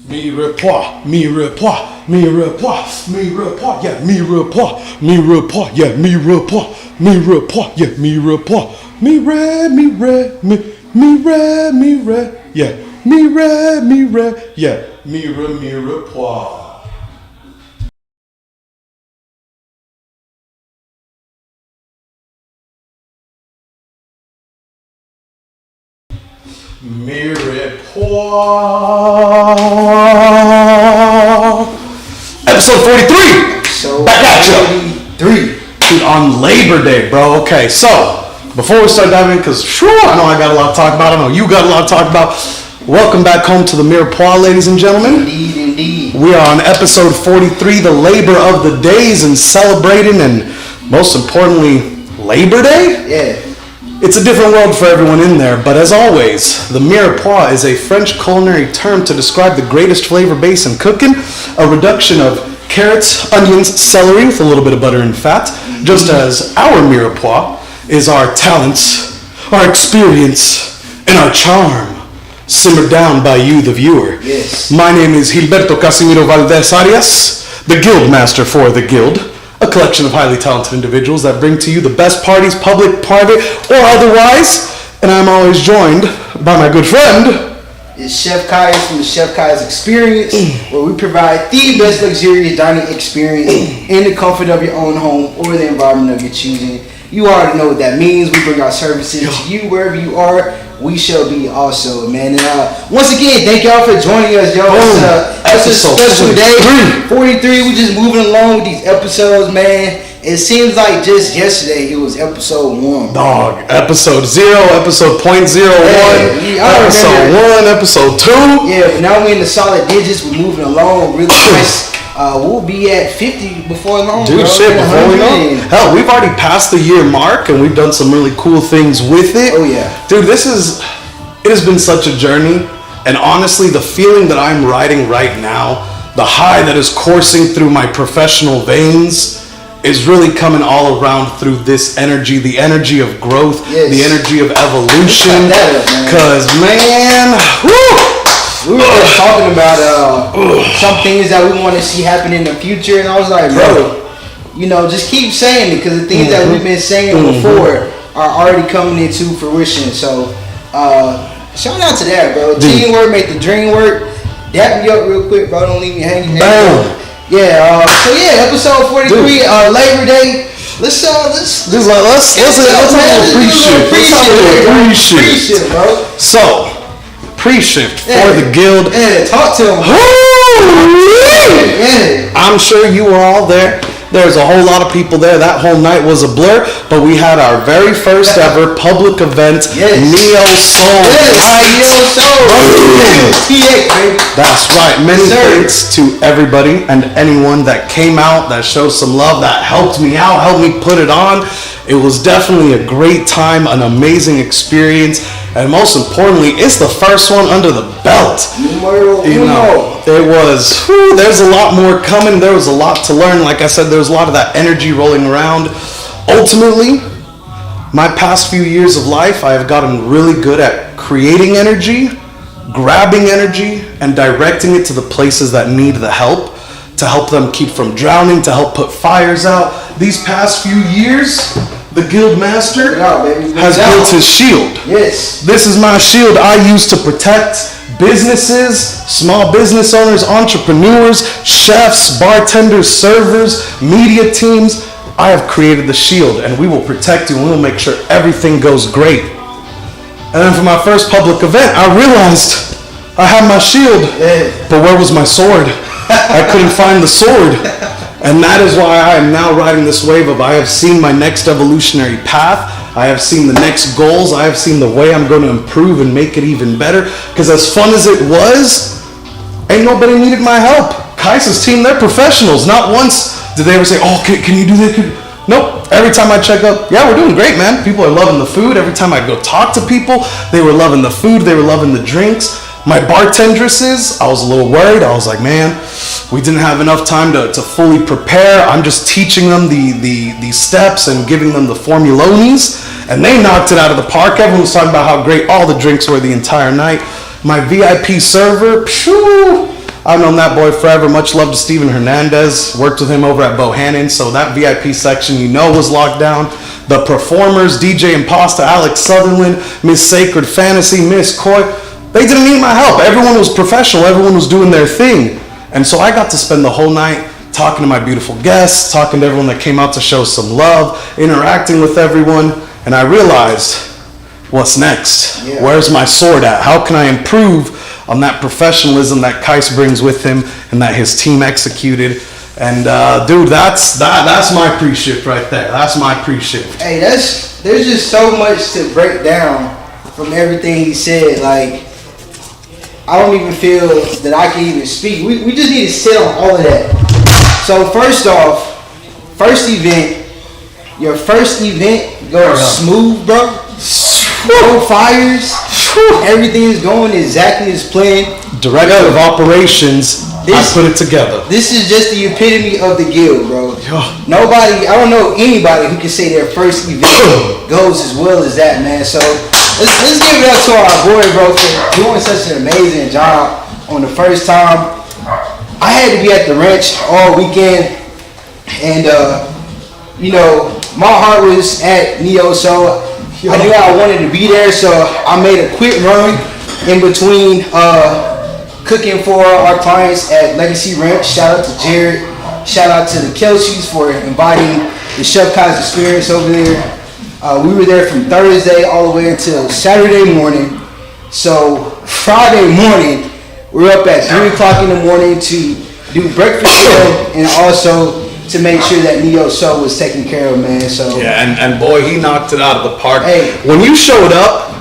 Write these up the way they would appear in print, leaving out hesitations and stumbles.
Mirepoix, Mirepoix, Mirepoix, Mirepoix, yeah, Mirepoix, Mirepoix, yeah, Mirepoix, Mirepoix, yeah, Mirepoix, Mire, yeah, Mire, yeah, Mirepoix. Mirepoix. Episode 43. So back at you. 43. Dude, on Labor Day, bro. Okay, so before we start diving in, because I know I got a lot to talk about. I know you got a lot to talk about. Welcome back home to the Mirepoix, ladies and gentlemen. Indeed. We are on episode 43, the labor of the days, and celebrating, and most importantly, Labor Day? Yeah. It's a different world for everyone in there, but as always, the Mirepoix is a French culinary term to describe the greatest flavor base in cooking, a reduction of carrots, onions, celery with a little bit of butter and fat, just as our Mirepoix is our talents, our experience, and our charm simmered down by you, the viewer. Yes. My name is Gilberto Casimiro Valdez Arias, the Guild Master for the Guild, a collection of highly talented individuals that bring to you the best parties, public, private, or otherwise, and I'm always joined by my good friend. It's Chef Kai's from the Chef Kai's Experience, where we provide the best luxurious dining experience in the comfort of your own home or the environment of your choosing. You already know what that means. We bring our services to you wherever you are. We shall be also, man. And once again, thank y'all for joining us, yo. It's a special day. 43. We just moving along with these episodes, man. It seems like just yesterday it was episode 1. Dog, episode 0, episode .01, yeah, episode 1, episode 2. Yeah, but now we're in the solid digits. We're moving along really nice. We'll be at 50 before long. Dude, bro. shit, before we know. Hell, we've already passed the year mark and we've done some really cool things with it. Oh, yeah. Dude, it has been such a journey. And honestly, the feeling that I'm riding right now, the high that is coursing through my professional veins, is really coming all around through this energy, the energy of growth, yes. The energy of evolution. Because, man, we were just talking about some things that we want to see happen in the future, and I was like, bro, just keep saying it, because the things that we've been saying before are already coming into fruition. So, shout out to that, bro. Teamwork make the dream work. Dap me up real quick, bro. Don't leave me hanging. Bam. Yeah. Episode 43, Labor Day. Let's have a pre-shift, bro. So, pre-shift for the guild. Yeah, talk to him. Yeah. I'm sure you were all there. There's a whole lot of people there. That whole night was a blur, but we had our very first ever public event, Neo Soul. That's right. Many thanks to everybody and anyone that came out, that showed some love, that helped me out, helped me put it on. It was definitely a great time, an amazing experience, and most importantly, it's the first one under the belt. It was, there's a lot more coming. There was a lot to learn. Like I said, there was a lot of that energy rolling around. Ultimately, my past few years of life, I have gotten really good at creating energy, grabbing energy, and directing it to the places that need the help, to help them keep from drowning, to help put fires out. These past few years, the Guild Master has built his shield. Yes. This is my shield I use to protect businesses, small business owners, entrepreneurs, chefs, bartenders, servers, media teams. I have created the shield, and we will protect you, and we will make sure everything goes great. And then for my first public event, I realized I had my shield, but where was my sword? I couldn't find the sword. And that is why I am now riding this wave of I have seen my next evolutionary path. I have seen the next goals. I have seen the way I'm going to improve and make it even better. Because as fun as it was, ain't nobody needed my help. Kai's team, they're professionals. Not once did they ever say, oh, can you do that? Nope. Every time I check up, yeah, we're doing great, man. People are loving the food. Every time I go talk to people, they were loving the food. They were loving the drinks. My bartendresses, I was a little worried. I was like, man, we didn't have enough time to fully prepare. I'm just teaching them the steps and giving them the formulonis, and they knocked it out of the park. Everyone was talking about how great all the drinks were the entire night. My VIP server, I've known that boy forever. Much love to Steven Hernandez. Worked with him over at Bohannon, so that VIP section was locked down. The performers, DJ Impasta, Alex Sutherland, Miss Sacred Fantasy, Miss Coy, they didn't need my help. Everyone was professional. Everyone was doing their thing. And so I got to spend the whole night talking to my beautiful guests, talking to everyone that came out to show some love, interacting with everyone, and I realized, what's next? Yeah. Where's my sword at? How can I improve on that professionalism that Kais brings with him and that his team executed? And dude, that's my pre-shift right there. That's my pre-shift. Hey, there's just so much to break down from everything he said. Like, I don't even feel that I can even speak. We just need to sit on all of that. So first off, your first event goes smooth, bro. No fires. Everything is going exactly as planned. Director of operations, I put it together. This is just the epitome of the guild, bro. I don't know anybody who can say their first event goes as well as that, man. So let's give it up to our boy, bro, for doing such an amazing job on the first time. I had to be at the ranch all weekend, and my heart was at Neo, so I knew I wanted to be there, so I made a quick run in between cooking for our clients at Legacy Ranch. Shout out to Jared, shout out to the Kelseys for inviting the Chef Kai's experience over there. We were there from Thursday all the way until Saturday morning. So Friday morning, we're up at 3 o'clock in the morning to do breakfast show and also to make sure that Neo's show was taken care of, man. So yeah, and boy, he knocked it out of the park. Hey, when you showed up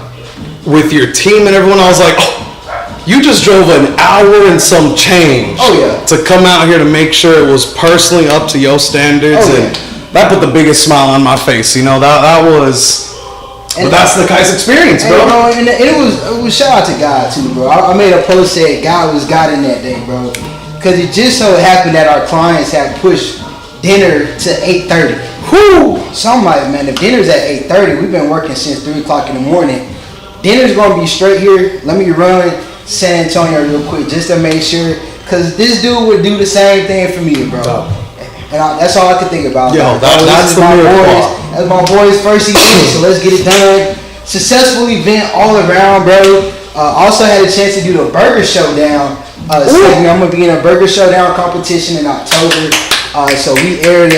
with your team and everyone, I was like, oh, you just drove an hour and some change. Oh yeah, to come out here to make sure it was personally up to your standards, and that put the biggest smile on my face. That was. But that's the Kais experience, bro. And it was shout out to God too, bro. I made a post saying God was God in that day, bro. Because it just so happened that our clients had pushed dinner to 8:30. Whoo! So I'm like, man, if dinner's at 8:30, we've been working since 3 o'clock in the morning. Dinner's gonna be straight here. Let me run San Antonio real quick just to make sure, because this dude would do the same thing for me, bro. And that's all I could think about. Yo, that's my boys. That's my boy's first event, so let's get it done. Successful event all around, bro. Also had a chance to do the Burger Showdown segment. I'm gonna be in a Burger Showdown competition in October. So we aired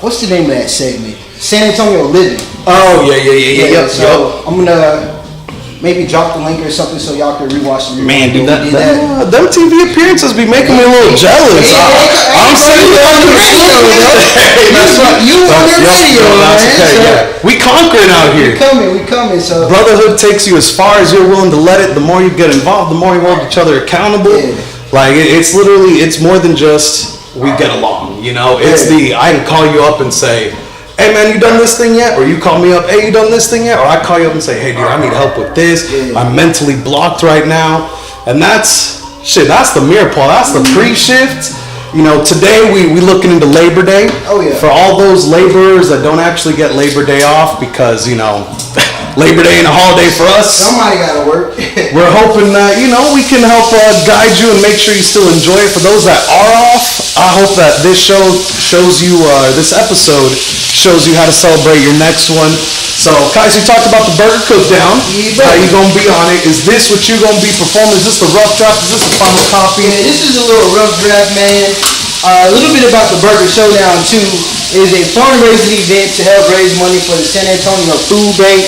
what's the name of that segment? San Antonio Living. Oh yeah. So I'm gonna maybe drop the link or something so y'all can rewatch the Man, dude, them TV appearances be making me a little jealous. I'm sitting on the radio, That's right. You on the radio, man. Okay, yeah. We conquering out here. We coming. So brotherhood takes you as far as you're willing to let it. The more you get involved, the more you hold each other accountable. Yeah. Like it's more than just we get along. It's I can call you up and say, hey man, you done this thing yet? Or you call me up, hey, you done this thing yet? Or I call you up and say, hey dude, I need help with this. Yeah. I'm mentally blocked right now. And that's the Mirepoix. That's the pre-shift. Today we looking into Labor Day. Oh yeah. For all those laborers that don't actually get Labor Day off because, Labor Day ain't a holiday for us. Somebody gotta work. We're hoping that, we can help guide you and make sure you still enjoy it. For those that are off, I hope that this this episode shows you how to celebrate your next one. So, Kais, we talked about the burger cook down. Yeah, how you gonna be on it? Is this what you gonna be performing? Is this the rough draft? Is this the final copy? Yeah, this is a little rough draft, man. A little bit about the Burger Showdown too. It is a fundraising event to help raise money for the San Antonio Food Bank.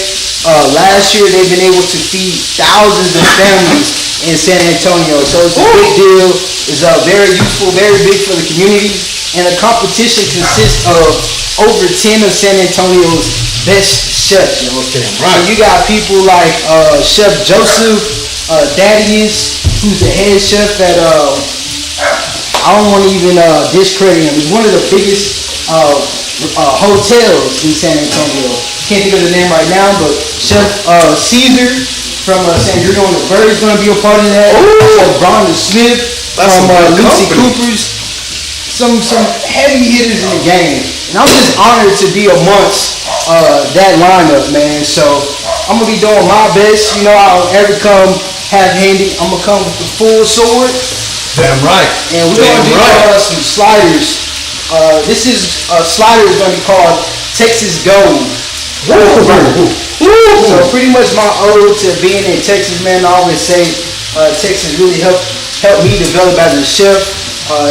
Last year they've been able to feed thousands of families in San Antonio, so it's a big deal. It's very useful, very big for the community, and the competition consists of over 10 of San Antonio's best chefs. Okay, right. So you got people like Chef Joseph Thaddeus, who's the head chef at I don't want to even discredit him. He's one of the biggest hotels in San Antonio. Can't think of the name right now, but Chef Caesar from San Diego on the Bird is going to be a part of that. Bronda Smith from Lucy Cooper's. Some heavy hitters in the game. And I'm just honored to be amongst that lineup, man. So I'm going to be doing my best. I don't ever come half-handed. I'm going to come with the full sword. Damn right. And we're gonna do some sliders. This is slider is gonna be called Texas Gold. So pretty much my ode to being in Texas, man. I always say Texas really helped me develop as a chef,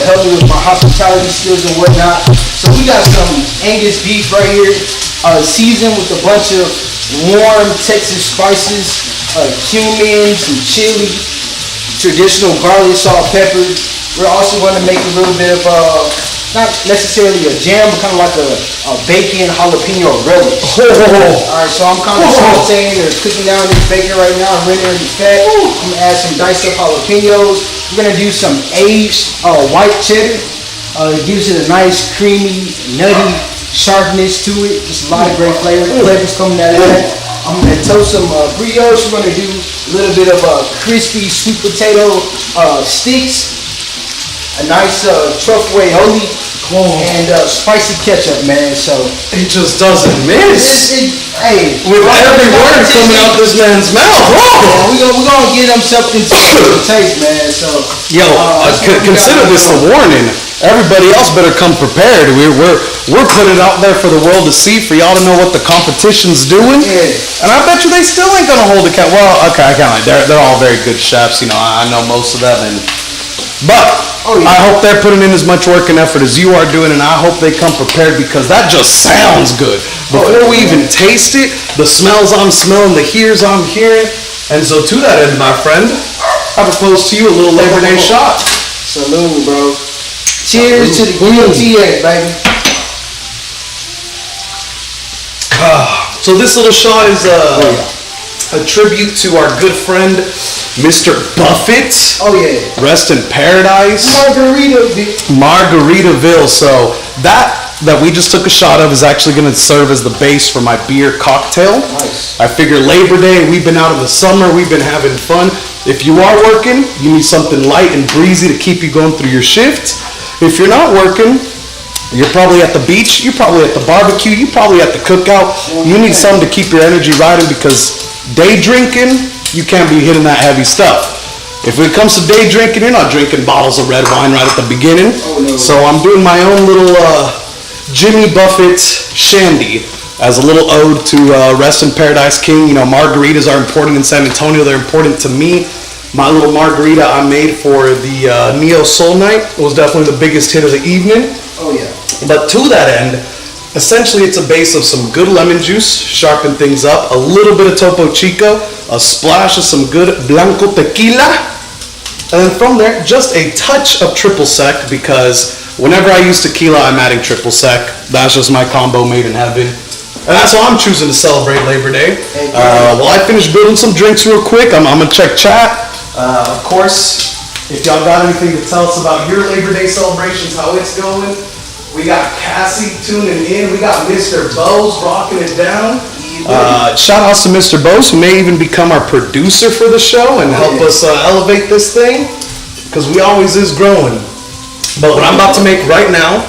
helped me with my hospitality skills and whatnot. So we got some Angus beef right here, seasoned with a bunch of warm Texas spices, cumin, some chili, traditional garlic, salt, pepper. We're also going to make a little bit of not necessarily a jam, but kind of like a bacon jalapeno relish. Alright, so I'm kind of sauteing or cooking down this bacon right now, rendering the fat. I'm gonna add some diced up jalapenos. We're gonna do some aged white cheddar. It gives it a nice creamy, nutty sharpness to it. Just a lot of great flavors coming out of that. I'm gonna toast some brioche. We're gonna do a little bit of crispy sweet potato sticks. A nice truffle aioli and spicy ketchup, man. So he just doesn't miss. Hey, with every word coming out this man's mouth. We're gonna get him something to taste, man. So consider this a warning. Everybody else better come prepared. We're putting it out there for the world to see, for y'all to know what the competition's doing. Yeah. And I bet you they still ain't gonna hold a count. Well, okay, I can't lie. They're all very good chefs. You know, I know most of them, but I hope they're putting in as much work and effort as you are doing, and I hope they come prepared, because that just sounds good. Before we even taste it, the smells I'm smelling, the hears I'm hearing. And so to that end, my friend, I propose to you a little Labor Day shot. Salute, bro. Cheers to the GLTA, baby. So this little shot is a tribute to our good friend, Mr. Buffett. Oh yeah. Rest in paradise. Margaritaville. So that we just took a shot of is actually going to serve as the base for my beer cocktail. Nice. I figure Labor Day, we've been out in the summer, we've been having fun. If you are working, you need something light and breezy to keep you going through your shift. If you're not working, you're probably at the beach, you're probably at the barbecue, you're probably at the cookout. You need something to keep your energy riding, because day drinking, you can't be hitting that heavy stuff. If it comes to day drinking, you're not drinking bottles of red wine right at the beginning. Oh, no. So I'm doing my own little Jimmy Buffett shandy as a little ode to Rest in Paradise King. You know, margaritas are important in San Antonio. They're important to me. My little margarita I made for the Neo Soul Night was definitely the biggest hit of the evening. Oh yeah. But to that end, essentially it's a base of some good lemon juice, sharpen things up, a little bit of Topo Chico, a splash of some good Blanco tequila, and then from there, just a touch of triple sec, because whenever I use tequila, I'm adding triple sec. That's just my combo made in heaven. And that's how I'm choosing to celebrate Labor Day. While I finish building some drinks real quick, I'm gonna check chat. Of course, if y'all got anything to tell us about your Labor Day celebrations, how it's going. We got Cassie tuning in. We got Mr. Bose rocking it down. Shout outs to Mr. Bose, who may even become our producer for the show and help us elevate this thing, because we always is growing. But what I'm about to make right now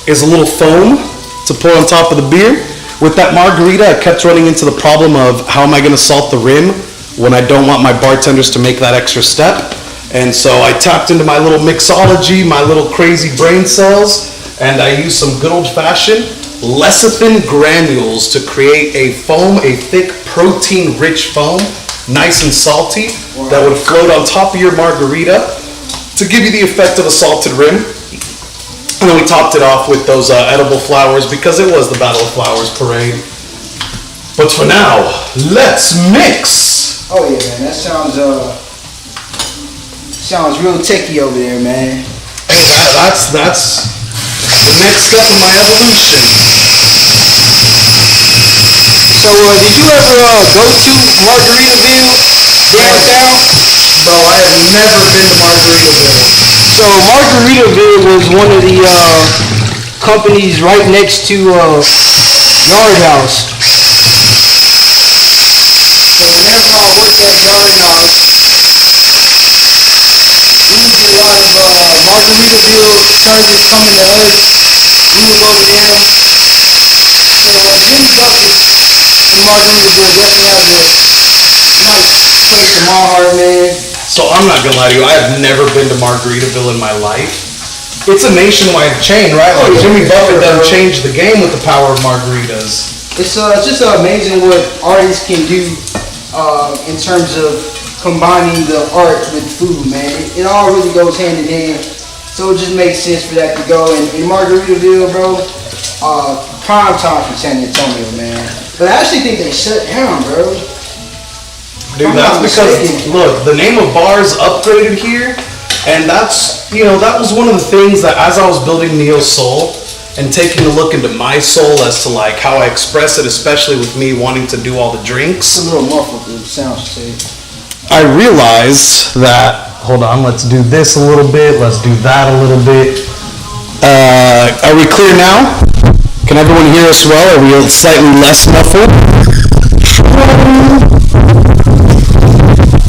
is a little foam to pour on top of the beer. With that margarita, I kept running into the problem of how am I going to salt the rim when I don't want my bartenders to make that extra step. And so I tapped into my little mixology, my little crazy brain cells, and I used some good old-fashioned lecithin granules to create a foam, a thick, protein-rich foam, nice and salty, that would float on top of your margarita to give you the effect of a salted rim. And then we topped it off with those edible flowers, because it was the Battle of Flowers parade. But for now, let's mix. Oh yeah, man, that sounds real techie over there, man. Hey, that's the next step in my evolution. So, did you ever go to Margaritaville downtown? Bro, I have never been to Margaritaville. So, Margaritaville was one of the companies right next to Yard House. So, whenever I worked at Yard House, we would get a lot of Margaritaville charges coming to us. We would go to them. So, Jimmy Bucket in Margaritaville definitely has a nice place in my heart, man. So I'm not gonna lie to you, I have never been to Margaritaville in my life. It's a nationwide chain, right? Like Jimmy Buffett done changed the game with the power of margaritas. It's just amazing what artists can do in terms of combining the art with food, man. It all really goes hand in hand. So it just makes sense for that to go. And in Margaritaville, bro, prime time for San Antonio, man. But I actually think they shut down, bro. Dude, that's because, look, the name of bars upgraded here, and that's, that was one of the things that as I was building Neo Soul and taking a look into my soul as to like how I express it, especially with me wanting to do all the drinks. It's a little muffled, the sound should say. I realized that, hold on, let's do this a little bit, let's do that a little bit. Are we clear now? Can everyone hear us well? Are we slightly less muffled?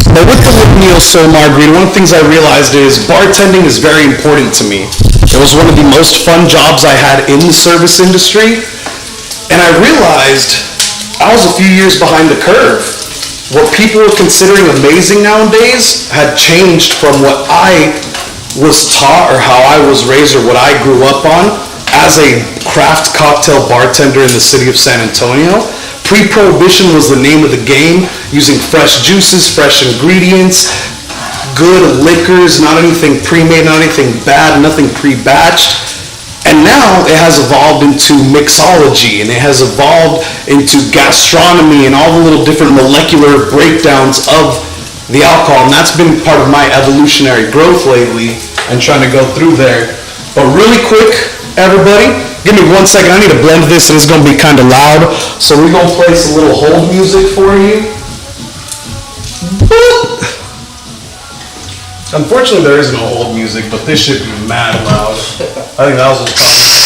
But with the Neo Soul Margarita, one of the things I realized is bartending is very important to me. It was one of the most fun jobs I had in the service industry, and I realized I was a few years behind the curve. What people were considering amazing nowadays had changed from what I was taught or how I was raised or what I grew up on as a craft cocktail bartender in the city of San Antonio. Pre-prohibition was the name of the game, using fresh juices, fresh ingredients, good liquors, not anything pre-made, not anything bad, nothing pre-batched. And now it has evolved into mixology, and it has evolved into gastronomy and all the little different molecular breakdowns of the alcohol. And that's been part of my evolutionary growth lately and trying to go through there. But really quick, everybody, give me 1 second. I need to blend this, and it's going to be kind of loud. So we're going to play some little hold music for you. Unfortunately, there is no hold music, but this should be mad loud. I think that was just probably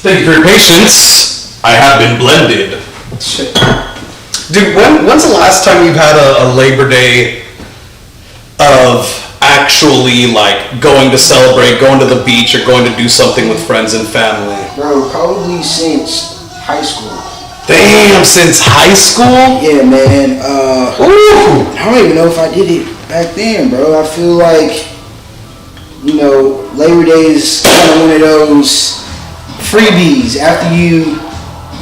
Thank you for your patience. I have been blended. Shit. Dude, when's the last time you've had a Labor Day of actually like going to celebrate, going to the beach, or going to do something with friends and family? Bro, probably since high school. Damn, since high school? Yeah, man. Ooh. I don't even know if I did it back then, bro. I feel like, Labor Day is kind of one of those freebies. After you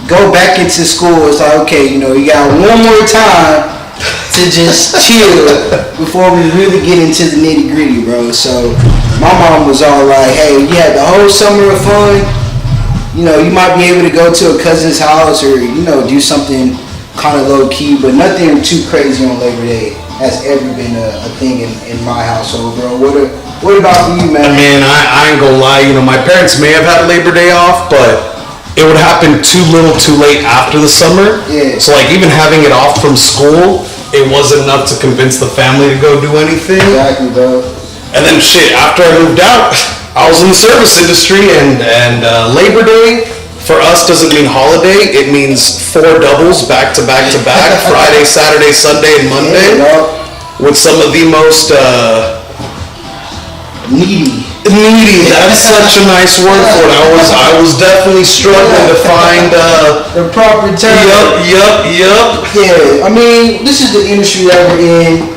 go back into school, it's like, okay, you got one more time to just chill before we really get into the nitty gritty, bro. So my mom was all like, hey, you had the whole summer of fun. You might be able to go to a cousin's house or, do something kind of low key, but nothing too crazy on Labor Day has ever been a thing in my household, bro. What about you, man? Man, I ain't gonna lie, my parents may have had Labor Day off, but it would happen too little too late after the summer. Yeah. So like even having it off from school, it wasn't enough to convince the family to go do anything. Exactly, bro. And then shit, after I moved out, I was in the service industry, and Labor Day for us doesn't mean holiday. It means 4 doubles back to back to back, Friday, Saturday, Sunday, and Monday, with some of the most needy. That's such a nice word for it. I was definitely struggling to find the proper term. Yup. Yeah, I mean, this is the industry that we're in.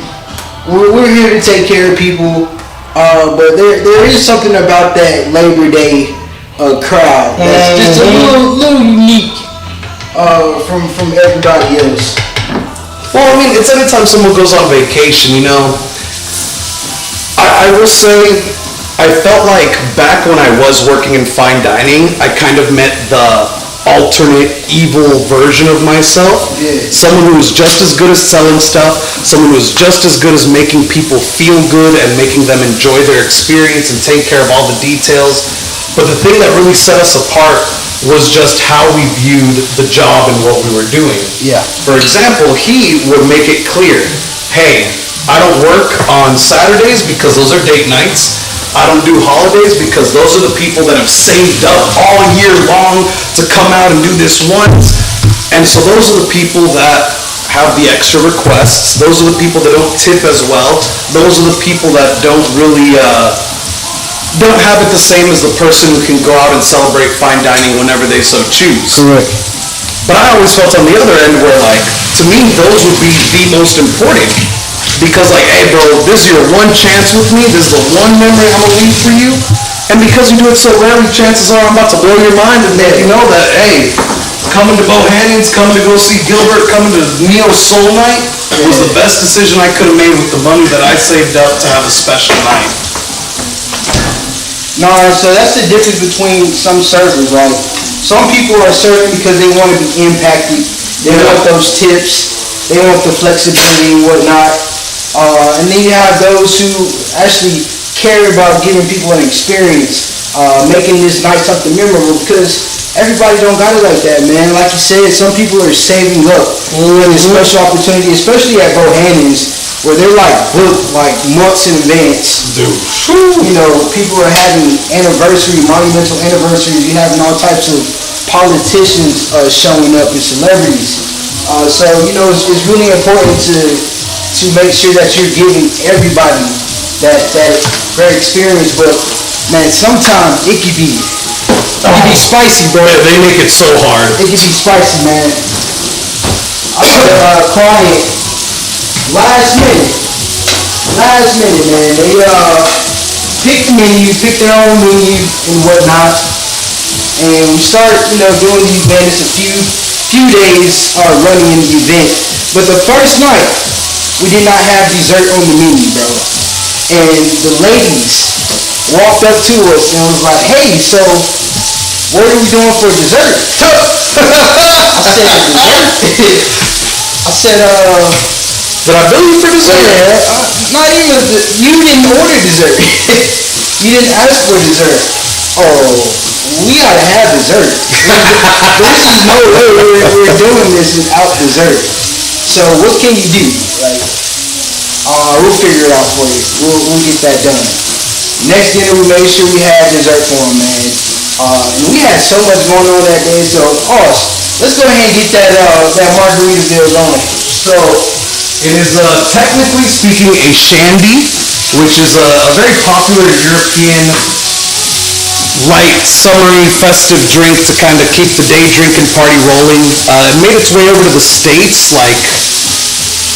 We're here to take care of people, but there is something about that Labor Day crowd that's just a little unique from everybody else. Well, I mean, it's anytime someone goes on vacation, I will say, I felt like back when I was working in fine dining, I kind of met the alternate evil version of myself. Yeah. Someone who was just as good as selling stuff, someone who was just as good as making people feel good and making them enjoy their experience and take care of all the details. But the thing that really set us apart was just how we viewed the job and what we were doing. Yeah. For example, he would make it clear, hey, I don't work on Saturdays because those are date nights. I don't do holidays because those are the people that have saved up all year long to come out and do this once. And so those are the people that have the extra requests. Those are the people that don't tip as well. Those are the people that don't really, don't have it the same as the person who can go out and celebrate fine dining whenever they so choose. Correct. But I always felt on the other end where, like, to me, those would be the most important. Because, like, hey, bro, this is your one chance with me. This is the one memory I'm going to leave for you. And because you do it so rarely, chances are I'm about to blow your mind and make you know that, hey, coming to Bohannon's, coming to go see Gilbert, coming to Neo's Soul Night was the best decision I could have made with the money that I saved up to have a special night. No, so that's the difference between some servers, right? Some people are serving because they want to be impacted. They want those tips. They want the flexibility and whatnot. And then you have those who actually care about giving people an experience, making this night something memorable, because everybody don't got it like that, man. Like you said, some people are saving up for this special opportunity, especially at Bohannon's, where they're like booked like months in advance. Dude. You know, people are having monumental anniversaries. You're having all types of politicians showing up and celebrities. So, you know, it's really important to make sure that you're giving everybody that great experience. But, man, sometimes it can be spicy, bro. They make it so hard. It can be spicy, man. I had a client last minute, man. They picked the menu, picked their own menu and whatnot, and we start, you know, doing the event. It's a few days running in the event, but the first night we did not have dessert on the menu, bro. And the ladies walked up to us and was like, "Hey, so what are we doing for dessert?" I said, "Dessert?" I said, Did I bill you for dessert? Yeah, not even, you didn't order dessert. You didn't ask for dessert. Oh, we gotta have dessert. This is no way we're doing this without dessert. So what can you do? Like, we'll figure it out for you. We'll get that done. Next dinner, we made sure we had dessert for them, man. And we had so much going on that day. So, let's go ahead and get that margarita bill going. So, it is, technically speaking, a shandy, which is a very popular European light, summery, festive drink to kind of keep the day drinking party rolling. It made its way over to the States, like,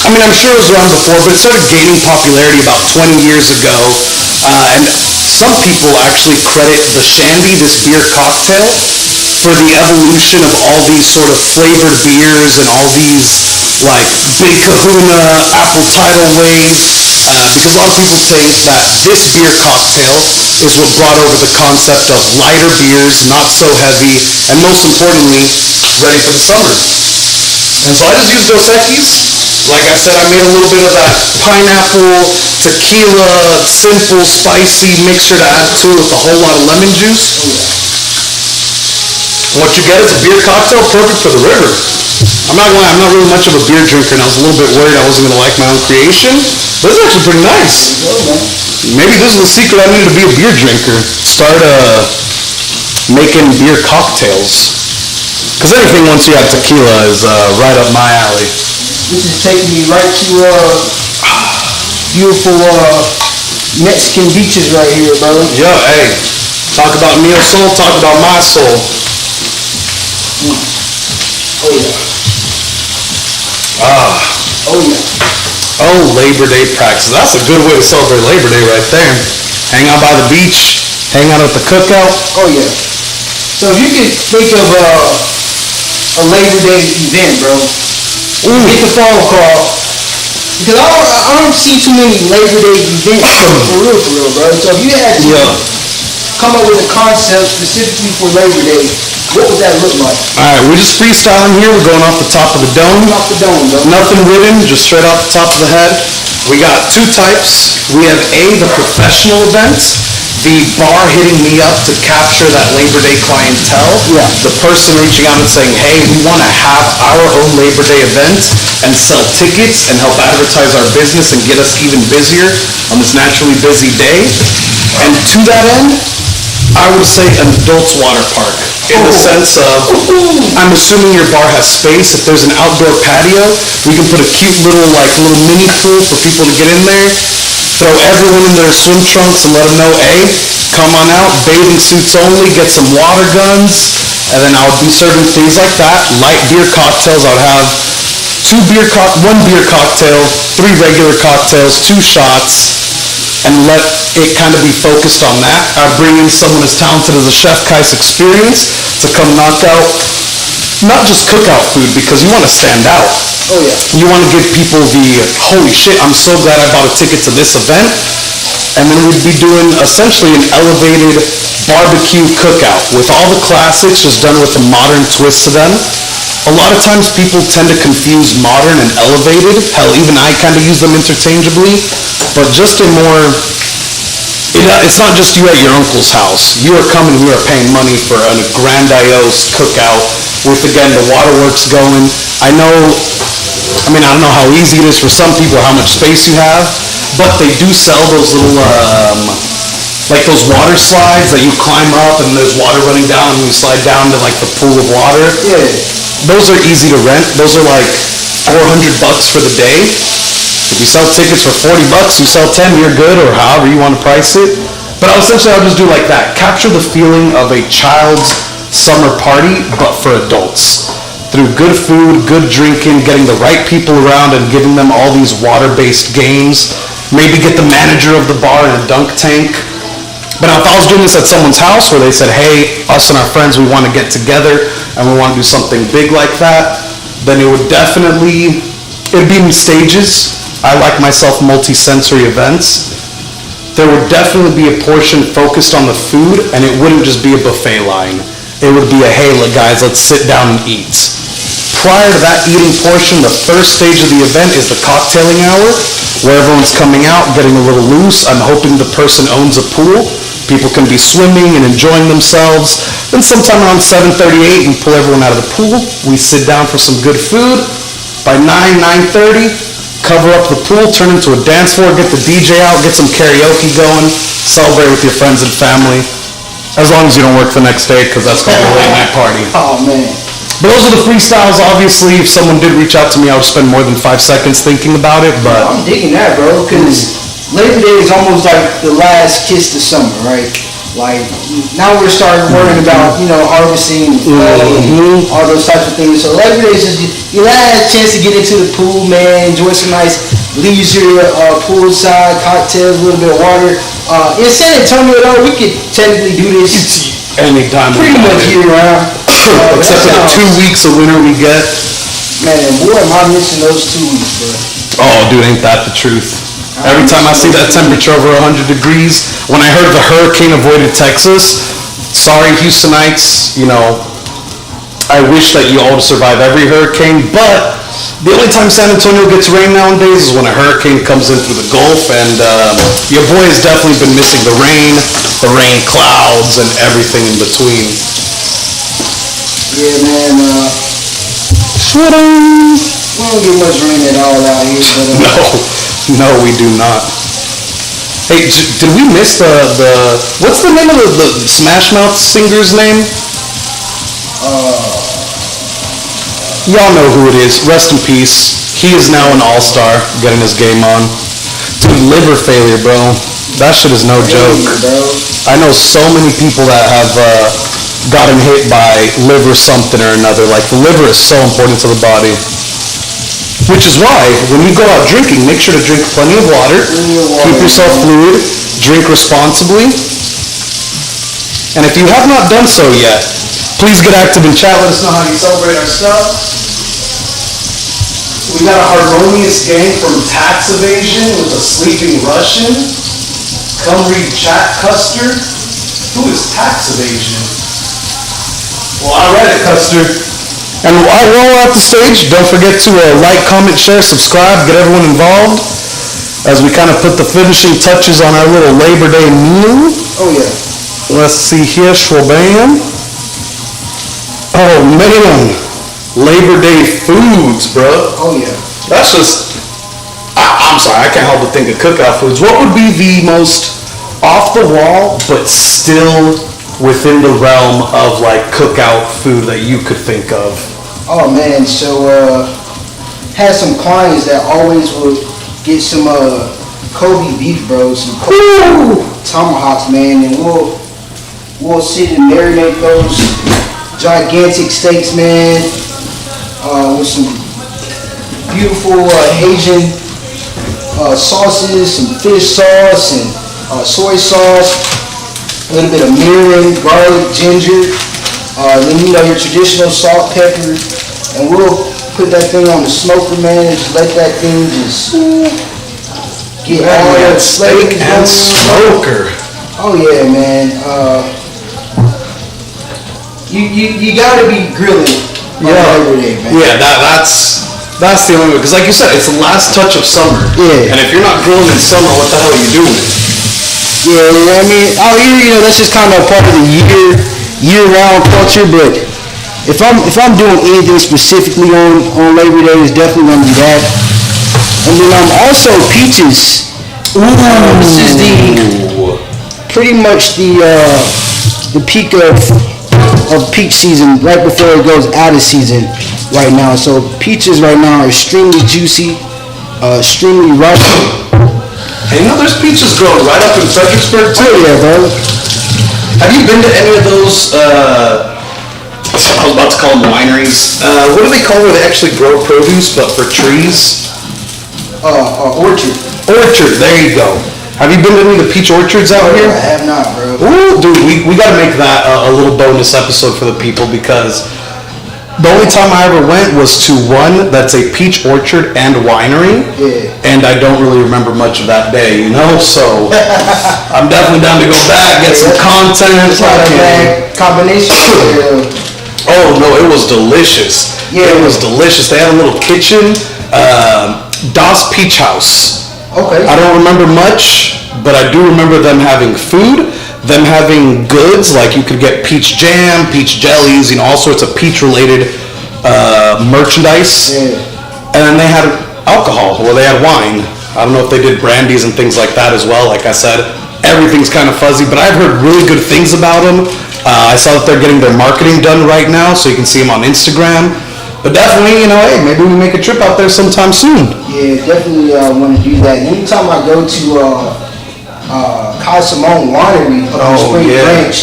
I mean, I'm sure it was around before, but it started gaining popularity about 20 years ago. And some people actually credit the shandy, this beer cocktail, for the evolution of all these sort of flavored beers and all these like Big Kahuna, apple tidal wave, because a lot of people think that this beer cocktail is what brought over the concept of lighter beers, not so heavy, and most importantly, ready for the summer. And so I just used Dos Equis. Like I said, I made a little bit of that pineapple, tequila, simple, spicy mixture to add to it with a whole lot of lemon juice. And what you get is a beer cocktail perfect for the river. I'm not gonna lie, I'm not really much of a beer drinker, and I was a little bit worried I wasn't gonna like my own creation. But it's actually pretty nice. Maybe this is the secret I needed to be a beer drinker. Start making beer cocktails. Because anything once you have tequila is right up my alley. This is taking me right to beautiful Mexican beaches right here, brother. Yeah, hey, talk about Neo Soul, talk about my soul. Oh yeah. Oh yeah. Oh, Labor Day practice. That's a good way to celebrate Labor Day right there. Hang out by the beach, hang out at the cookout. Oh yeah. So if you could think of a Labor Day event, bro, you get the phone call, Because I don't see too many Labor Day events for real, bro. So if you had to come up with a concept specifically for Labor Day, what would that look like? Alright, we're just freestyling here. We're going off the top of the dome. Off the dome, bro. Nothing written, just straight off the top of the head. We got two types. We have the professional events. The bar hitting me up to capture that Labor Day clientele. Yeah. The person reaching out and saying, hey, we want to have our own Labor Day event and sell tickets and help advertise our business and get us even busier on this naturally busy day. And to that end, I would say an adults water park. In the sense of, I'm assuming your bar has space. If there's an outdoor patio, we can put a cute little mini pool for people to get in there. Throw everyone in their swim trunks and let them know, hey, come on out, bathing suits only, get some water guns, and then I would be serving things like that. Light beer cocktails, I would have one beer cocktail, 3 regular cocktails, 2 shots, and let it kind of be focused on that. I'd bring in someone as talented as a Chef Kai's experience to come knock out, not just cookout food, because you want to stand out. Oh yeah. You want to give people the, holy shit, I'm so glad I bought a ticket to this event. And then we'd be doing essentially an elevated barbecue cookout with all the classics, just done with a modern twist to them. A lot of times people tend to confuse modern and elevated. Hell, even I kind of use them interchangeably. But just a more, it's not just you at your uncle's house. You are coming, you are paying money for a grandiose cookout with, again, the waterworks going. I don't know how easy it is for some people, how much space you have, but they do sell those little, like those water slides that you climb up and there's water running down and you slide down to like the pool of water. Yeah. Those are easy to rent. Those are like $400 for the day. If you sell tickets for $40, you sell 10, you're good, or however you want to price it. But I'll just do like that. Capture the feeling of a child's summer party, but for adults. Through good food, good drinking, getting the right people around and giving them all these water-based games. Maybe get the manager of the bar in a dunk tank. But now if I was doing this at someone's house where they said, hey, us and our friends, we want to get together and we want to do something big like that, then it'd be in stages. I like myself multi-sensory events. There would definitely be a portion focused on the food, and it wouldn't just be a buffet line. It would be a, hey, guys, let's sit down and eat. Prior to that eating portion, the first stage of the event is the cocktailing hour, where everyone's coming out, getting a little loose. I'm hoping the person owns a pool. People can be swimming and enjoying themselves. Then sometime around 7:38, we pull everyone out of the pool. We sit down for some good food. By 9:30, cover up the pool, turn into a dance floor, get the DJ out, get some karaoke going, celebrate with your friends and family. As long as you don't work the next day, because that's called a late night party. Oh, man. But those are the freestyles. Obviously, if someone did reach out to me, I would spend more than 5 seconds thinking about it, but... I'm digging that, bro, because Labor Day is almost like the last kiss to summer, right? Like, now we're starting worrying about, harvesting, all those types of things. So Labor Day is just your last chance to get into the pool, man, enjoy some nice leisure, poolside, cocktails, a little bit of water. In San Antonio, though, we could technically do this anytime. Pretty much year-round. Except for the 2 weeks of winter we get. Man, boy, am I missing those 2 weeks, bro. Oh, dude, ain't that the truth? Every time I see that temperature over 100 degrees, when I heard the hurricane avoided Texas, sorry, Houstonites, I wish that you all survive every hurricane, but the only time San Antonio gets rain nowadays is when a hurricane comes in through the Gulf, and your boy has definitely been missing the rain clouds, and everything in between. Yeah, man, we don't get much rain at all out here, but... No, we do not. Hey, did we miss the what's the name of the Smash Mouth singer's name? Y'all know who it is. Rest in peace. He is now an all-star, getting his game on. Dude, liver failure, bro. That shit is no joke. I know so many people that have gotten hit by liver something or another. Like, the liver is so important to the body. Which is why, when you go out drinking, make sure to drink plenty of water, keep yourself fluid, drink responsibly. And if you have not done so yet, please get active in chat. Let us know how you celebrate our stuff. We got a harmonious gang from tax evasion with a sleeping Russian. Come read chat, Custer. Who is tax evasion? Well, I read it, Custer. And while we're at the stage, don't forget to like, comment, share, subscribe, get everyone involved as we kind of put the finishing touches on our little Labor Day meal. Oh yeah. Let's see here, Schwabam. Oh man, Labor Day foods, bro. Oh yeah. That's just, I'm sorry, I can't help but think of cookout foods. What would be the most off the wall, but still within the realm of like cookout food that you could think of? Oh man, so had some clients that always would get some Kobe beef, bro, some Kobe tomahawks, man, and we'll sit and marinate those gigantic steaks, man, with some beautiful Asian sauces, some fish sauce and soy sauce, a little bit of mirin, garlic, ginger, then your traditional salt, pepper, and we'll put that thing on the smoker, man, and just let that thing just get all that steak and smoker. Oh yeah, man. You gotta be grilling on Labor Day, man. Yeah, that's the only way. Because like you said, it's the last touch of summer. Yeah. And if you're not grilling in summer, what the hell are you doing? Yeah, I mean, out here, that's just kind of a part of the year-round culture. But if I'm doing anything specifically on Labor Day, it's definitely gonna be that. And then also peaches. This is pretty much the peak of peach season, right before it goes out of season right now. So peaches right now are extremely juicy, extremely ripe. Hey, there's peaches growing right up in Fredericksburg too. Oh yeah, bro. Have you been to any of those, I was about to call them wineries. What do they call where they actually grow produce but for trees? Orchard. Orchard, there you go. Have you been to any of the peach orchards out here? I have not, bro. Ooh, dude, we got to make that a little bonus episode for the people because the only time I ever went was to one that's a peach orchard and winery. Yeah. And I don't really remember much of that day, so I'm definitely down to go back, get some content. Combination. Oh no, it was delicious. Yeah. It was delicious. They had a little kitchen, Das Peach House. Okay. I don't remember much, but I do remember them having food, them having goods, like you could get peach jam, peach jellies, all sorts of peach-related merchandise. Yeah. And then they had alcohol, they had wine. I don't know if they did brandies and things like that as well. Like I said, everything's kind of fuzzy, but I've heard really good things about them. I saw that they're getting their marketing done right now, so you can see them on Instagram. But definitely, hey, maybe we make a trip out there sometime soon. Yeah, definitely want to do that. Anytime I go to Casamon Winery up in Spring Branch,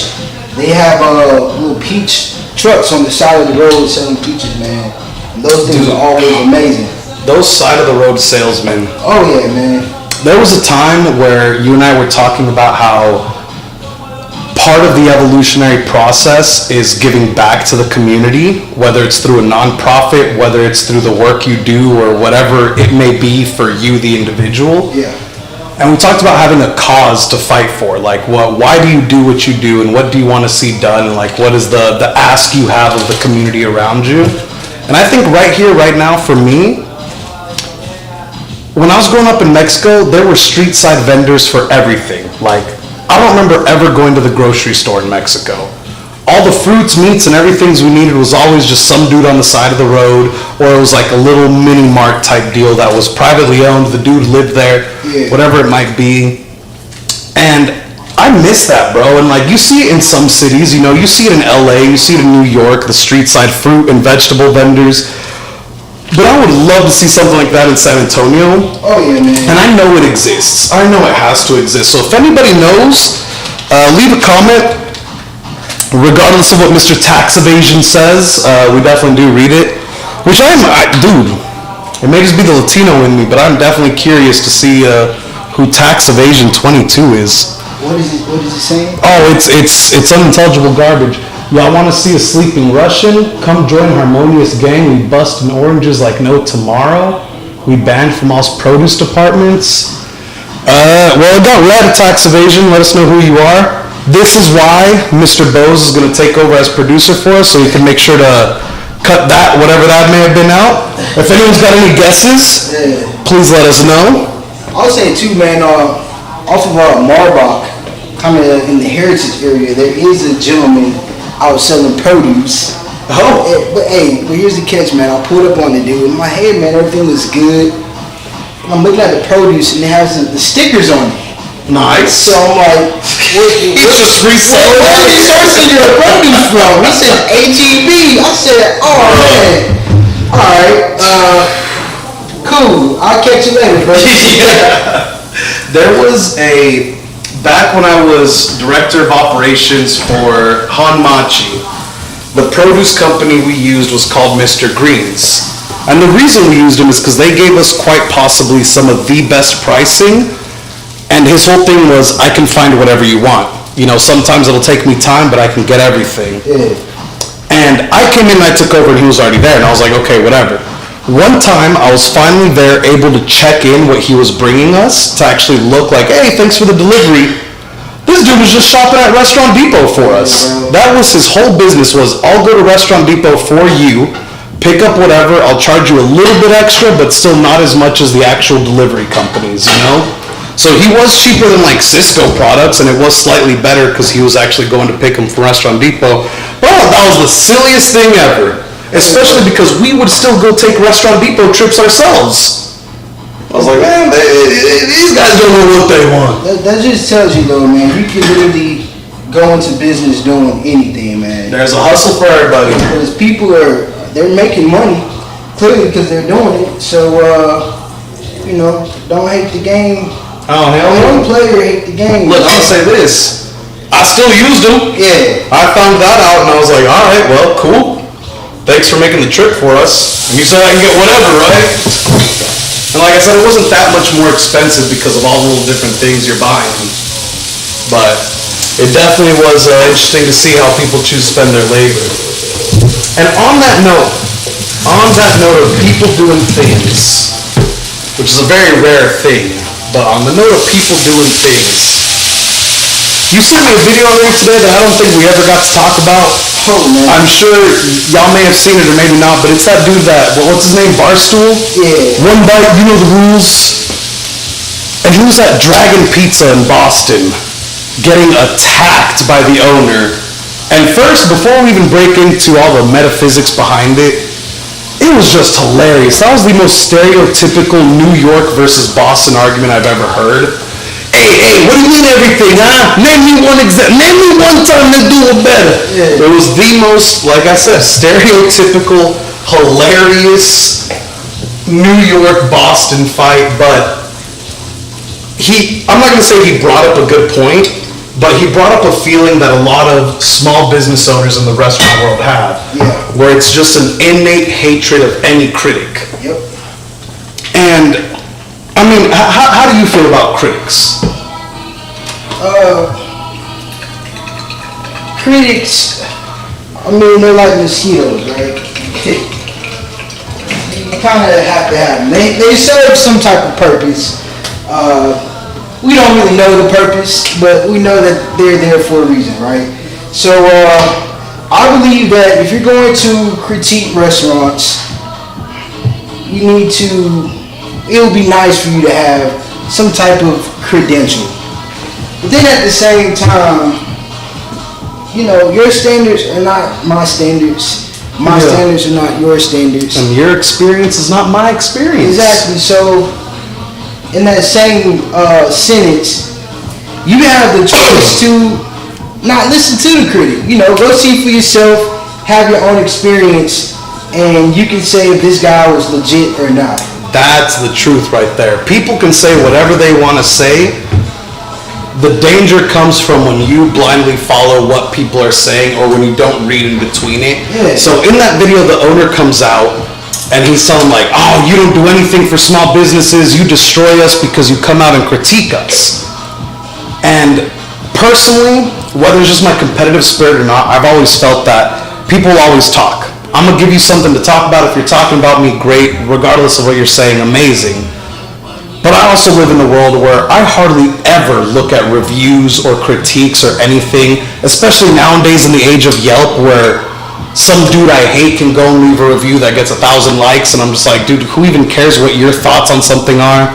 they have little peach trucks on the side of the road selling peaches, man. And those things are always amazing. Those side of the road salesmen. Oh yeah, man. There was a time where you and I were talking about how part of the evolutionary process is giving back to the community, whether it's through a nonprofit, whether it's through the work you do, or whatever it may be for you, the individual. Yeah. And we talked about having a cause to fight for, like why do you do what you do, and what do you want to see done, and like what is the ask you have of the community around you. And I think right here, right now, for me, when I was growing up in Mexico, there were street side vendors for everything. Like, I don't remember ever going to the grocery store in Mexico. All the fruits, meats, and everything we needed was always just some dude on the side of the road, or it was like a little mini mart type deal that was privately owned. The dude lived there, whatever it might be. And I miss that, bro. And like, you see it in some cities, you see it in LA, you see it in New York, the street side fruit and vegetable vendors. But I would love to see something like that in San Antonio. Oh yeah, man. And I know it exists. I know it has to exist. So if anybody knows, leave a comment. Regardless of what Mr. Tax Evasion says, we definitely do read it. Which dude, it may just be the Latino in me, but I'm definitely curious to see who Tax Evasion 22 is. What is it saying? Oh, it's unintelligible garbage. Y'all want to see a sleeping Russian? Come join Harmonious Gang. We bust in oranges like no tomorrow. We banned from all produce departments. Well, we're out of tax evasion. Let us know who you are. This is why Mr. Bose is going to take over as producer for us, so he can make sure to cut that, whatever that may have been, out. If anyone's got any guesses, please let us know. I was saying too, man, off of Mirepoix, kind of in the Heritage area, there is a gentleman out selling produce. Oh. But here's the catch, man. I pulled up on the dude. I'm like, hey, man, everything looks good. And I'm looking at the produce, and it has the stickers on it. Nice. So I'm like, he's just reselling. Where are you sourcing your produce from? He said HEB. I said, oh man. All right. Cool. I'll catch you later, bro. Yeah. There was back when I was director of operations for Hanmachi, the produce company we used was called Mr. Green's. And the reason we used them is because they gave us quite possibly some of the best pricing. And his whole thing was, I can find whatever you want. You know, sometimes it'll take me time, but I can get everything. Yeah. And I came in and I took over and he was already there. And I was like, okay, whatever. One time I was finally there able to check in what he was bringing us to actually look like, hey, thanks for the delivery. This dude was just shopping at Restaurant Depot for us. That was his whole business, was I'll go to Restaurant Depot for you, pick up whatever, I'll charge you a little bit extra, but still not as much as the actual delivery companies, you know? So he was cheaper than like Cisco products, and it was slightly better because he was actually going to pick them from Restaurant Depot. But that was the silliest thing ever, especially because we would still go take Restaurant Depot trips ourselves. I was like, man, these guys don't know what they want. That just tells you though, man, you can literally go into business doing anything, man. There's a hustle for everybody. Because people they're making money, clearly because they're doing it. So, you know, don't hate the game. Oh, hell no. One player hate the game. Look, I'm gonna say this. I still used them. Yeah. I found that out and I was like, all right, well, cool. Thanks for making the trip for us. And you said I can get whatever, right? And like I said, it wasn't that much more expensive because of all the little different things you're buying. But it definitely was interesting to see how people choose to spend their labor. And on that note of people doing things, which is a very rare thing, but on the note of people doing things, you sent me a video earlier today that I don't think we ever got to talk about. Oh, man. I'm sure y'all may have seen it or maybe not, but it's that dude what's his name, Barstool? Yeah. One bite, you know the rules. And he was at Dragon Pizza in Boston getting attacked by the owner. And first, before we even break into all the metaphysics behind it, it was just hilarious. That was the most stereotypical New York versus Boston argument I've ever heard. Hey, what do you mean everything, huh? Name me one time they do it better. Yeah. It was the most, like I said, stereotypical, hilarious New York-Boston fight, but I'm not going to say he brought up a good point, but he brought up a feeling that a lot of small business owners in the restaurant world have, where it's just an innate hatred of any critic. Yep. And, I mean, how do you feel about critics? Critics, I mean, they're like mosquitoes, right? You kind of have to have them. They serve some type of purpose. We don't really know the purpose, but we know that they're there for a reason, right? So I believe that if you're going to critique restaurants, it would be nice for you to have some type of credential. But then at the same time, you know, your standards are not my standards. My standards are not your standards. And your experience is not my experience. Exactly. So in that same sentence, you have the choice to not listen to the critic. You know, go see for yourself, have your own experience, and you can say if this guy was legit or not. That's the truth right there. People can say whatever they want to say. The danger comes from when you blindly follow what people are saying or when you don't read in between it. Yeah. So in that video, the owner comes out and he's telling like, oh, you don't do anything for small businesses. You destroy us because you come out and critique us. And personally, whether it's just my competitive spirit or not, I've always felt that people always talk. I'm gonna give you something to talk about. If you're talking about me, great. Regardless of what you're saying, amazing. But I also live in a world where I hardly ever look at reviews or critiques or anything, especially nowadays in the age of Yelp, where some dude I hate can go and leave a review that gets 1,000 likes, and I'm just like, dude, who even cares what your thoughts on something are?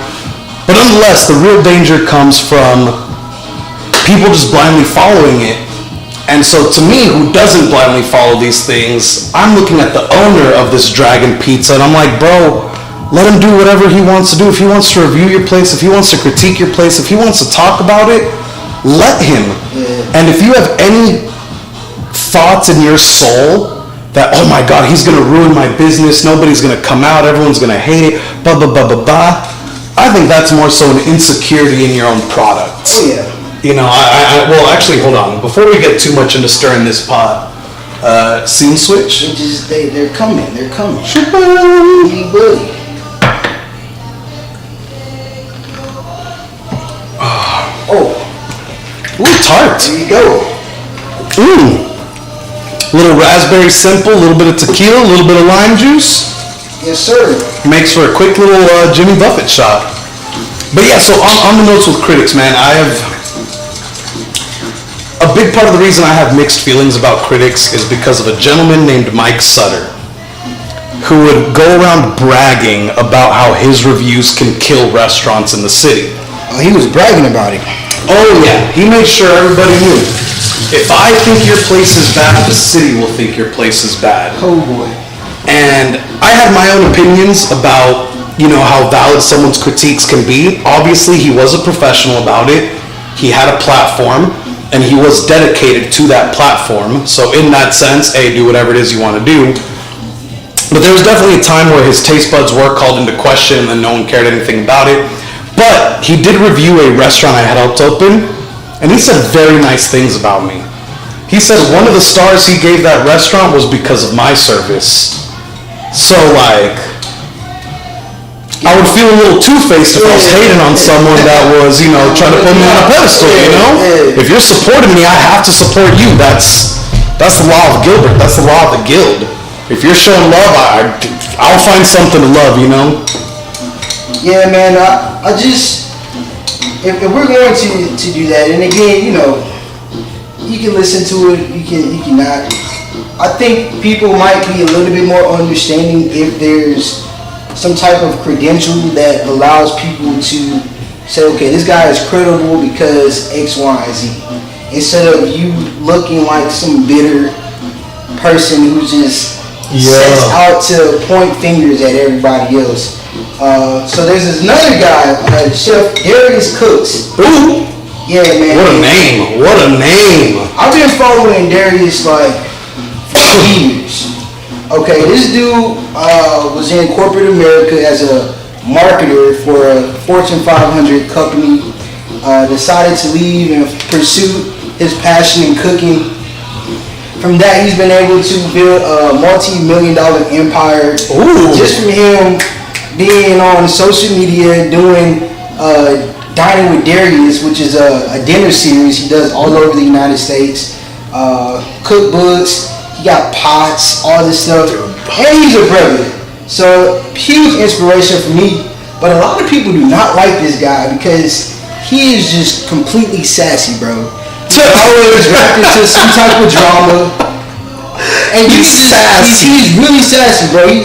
But nonetheless, the real danger comes from people just blindly following it. And so to me, who doesn't blindly follow these things, I'm looking at the owner of this Dragon Pizza, and I'm like, bro, let him do whatever he wants to do. If he wants to review your place, if he wants to critique your place, if he wants to talk about it, let him. Yeah. And if you have any thoughts in your soul that, oh my God, he's gonna ruin my business, nobody's gonna come out, everyone's gonna hate it, blah, blah, blah, blah, blah, I think that's more so an insecurity in your own product. Oh yeah. You know, well, actually, hold on. Before we get too much into stirring this pot, scene switch? They're coming. Hey, buddy. Ooh, tart. There you go. Little raspberry simple, a little bit of tequila, a little bit of lime juice. Yes, sir. Makes for a quick little Jimmy Buffett shot. But yeah, so on the notes with critics, man, a big part of the reason I have mixed feelings about critics is because of a gentleman named Mike Sutter, who would go around bragging about how his reviews can kill restaurants in the city. Oh, he was bragging about it. Oh yeah, he made sure everybody knew. If I think your place is bad, the city will think your place is bad. Oh boy. And I have my own opinions about, you know, how valid someone's critiques can be. Obviously, he was a professional about it. He had a platform, and he was dedicated to that platform. So in that sense, hey, do whatever it is you want to do. But there was definitely a time where his taste buds were called into question and no one cared anything about it. But he did review a restaurant I had helped open, and he said very nice things about me. He said one of the stars he gave that restaurant was because of my service. So like, I would feel a little two-faced if I was hating on someone that was, you know, trying to put me on a pedestal, you know? If you're supporting me, I have to support you. That's the law of Gilbert. That's the law of the guild. If you're showing love, I'll find something to love, you know? Yeah, man, I just, if we're going to do that, and again, you know, you can listen to it, you can not. I think people might be a little bit more understanding if there's some type of credential that allows people to say, okay, this guy is credible because X, Y, and Z. Instead of you looking like some bitter person who just sets out to point fingers at everybody else. So there's another guy, Chef Darius Cooks. Ooh. Yeah, man. What a name. I've been following Darius like for years. Okay, this dude was in corporate America as a marketer for a Fortune 500 company. Decided to leave and pursue his passion in cooking. From that, he's been able to build a multi-million-dollar empire. Ooh. Just from him being on social media doing Dining with Darius, which is a dinner series he does all over the United States. Cookbooks, he got pots, all this stuff. And he's a brother. So, huge inspiration for me. But a lot of people do not like this guy because he is just completely sassy, bro. He's always wrapped into some type of drama. And he's really sassy, bro. He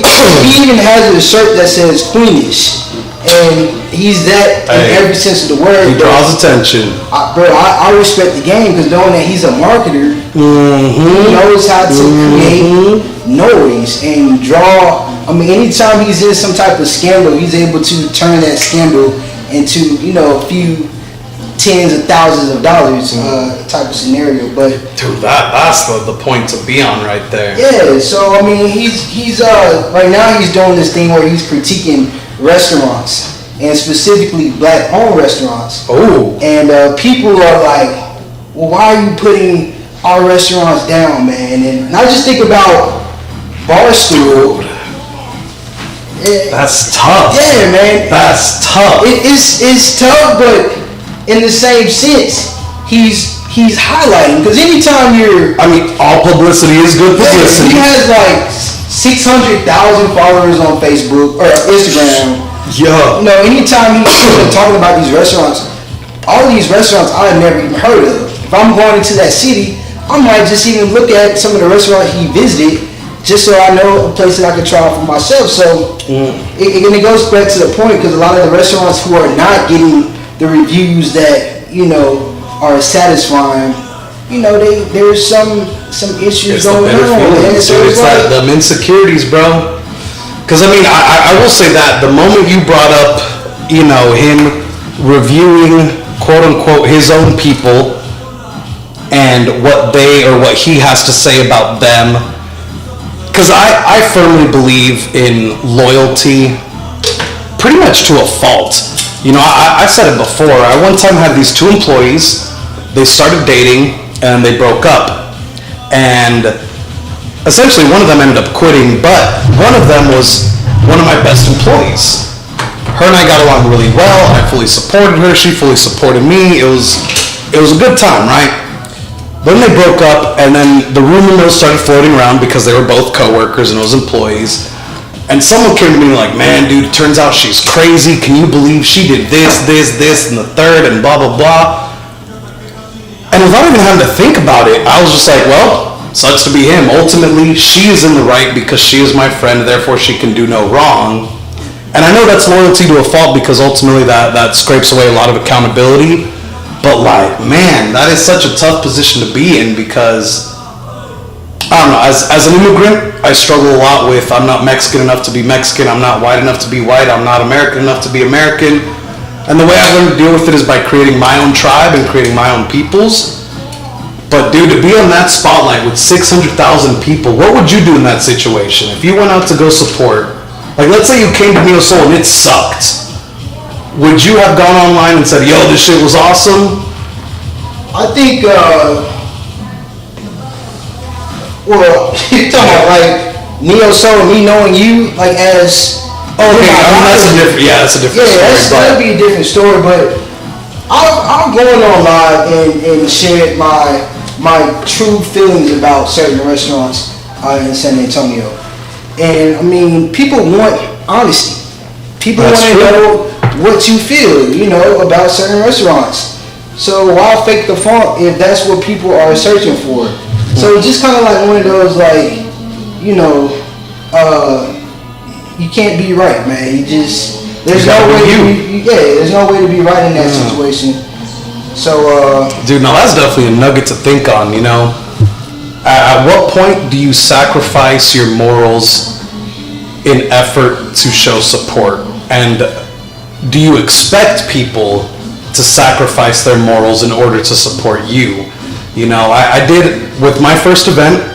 even has a shirt that says Queenish. And he's that in every sense of the word. He draws attention. I respect the game because knowing that he's a marketer, he knows how to create noise and draw. I mean, anytime he's in some type of scandal, he's able to turn that scandal into, you know, a few tens of thousands of dollars type of scenario. But dude, that's the point to be on right there. Yeah, so I mean, he's right now he's doing this thing where he's critiquing restaurants and specifically black-owned restaurants. Oh. And people are like, well, why are you putting our restaurants down, man? And I just think about Barstool. That's tough. Yeah, man. That's tough. It's tough, but in the same sense, he's he's highlighting. Because anytime I mean, all publicity is good publicity. he has like 600,000 followers on Facebook or Instagram. Yeah. You know, anytime he's talking about these restaurants, all these restaurants I've never even heard of. If I'm going into that city, I might just even look at some of the restaurants he visited, just so I know a place that I can try for myself. So, and it goes back to the point, because a lot of the restaurants who are not getting the reviews that, you know, are satisfying, you know, there's some issues going on. So it's like them insecurities, bro. Because I mean, I will say that the moment you brought up, you know, him reviewing, quote unquote, his own people and what he has to say about them, because I firmly believe in loyalty pretty much to a fault. You know, I said it before. I one time had these two employees. They started dating and they broke up. And essentially one of them ended up quitting, but one of them was one of my best employees. Her and I got along really well. I fully supported her. She fully supported me. It was a good time, right? Then they broke up, and then the rumor mill started floating around because they were both coworkers and it was employees. And someone came to me like, man, dude, it turns out she's crazy. Can you believe she did this, and the third, and blah, blah, blah. And without even having to think about it, I was just like, well, sucks to be him. Ultimately, she is in the right because she is my friend, therefore she can do no wrong. And I know that's loyalty to a fault, because ultimately that scrapes away a lot of accountability. But like, man, that is such a tough position to be in, because I don't know, as an immigrant, I struggle a lot with, I'm not Mexican enough to be Mexican, I'm not white enough to be white, I'm not American enough to be American. And the way I've learned to deal with it is by creating my own tribe and creating my own peoples. But dude, to be on that spotlight with 600,000 people, what would you do in that situation? If you went out to go support, like let's say you came to Neo Soul and it sucked. Would you have gone online and said, yo, this shit was awesome? I think, well, you're talking about like Neo Soul, me knowing you, like as... Oh, okay, I mean, that's a different story. Yeah, that'd be a different story, but I'm going on live and sharing my true feelings about certain restaurants in San Antonio. And I mean, people want honesty. People want to know what you feel, you know, about certain restaurants. So why fake the funk if that's what people are searching for? So it's just kind of like one of those, like, you know, you can't be right, man. There's no way to be right in that situation. So, dude, now that's definitely a nugget to think on, you know. At what point do you sacrifice your morals in effort to show support? And do you expect people to sacrifice their morals in order to support you? You know, I did, with my first event,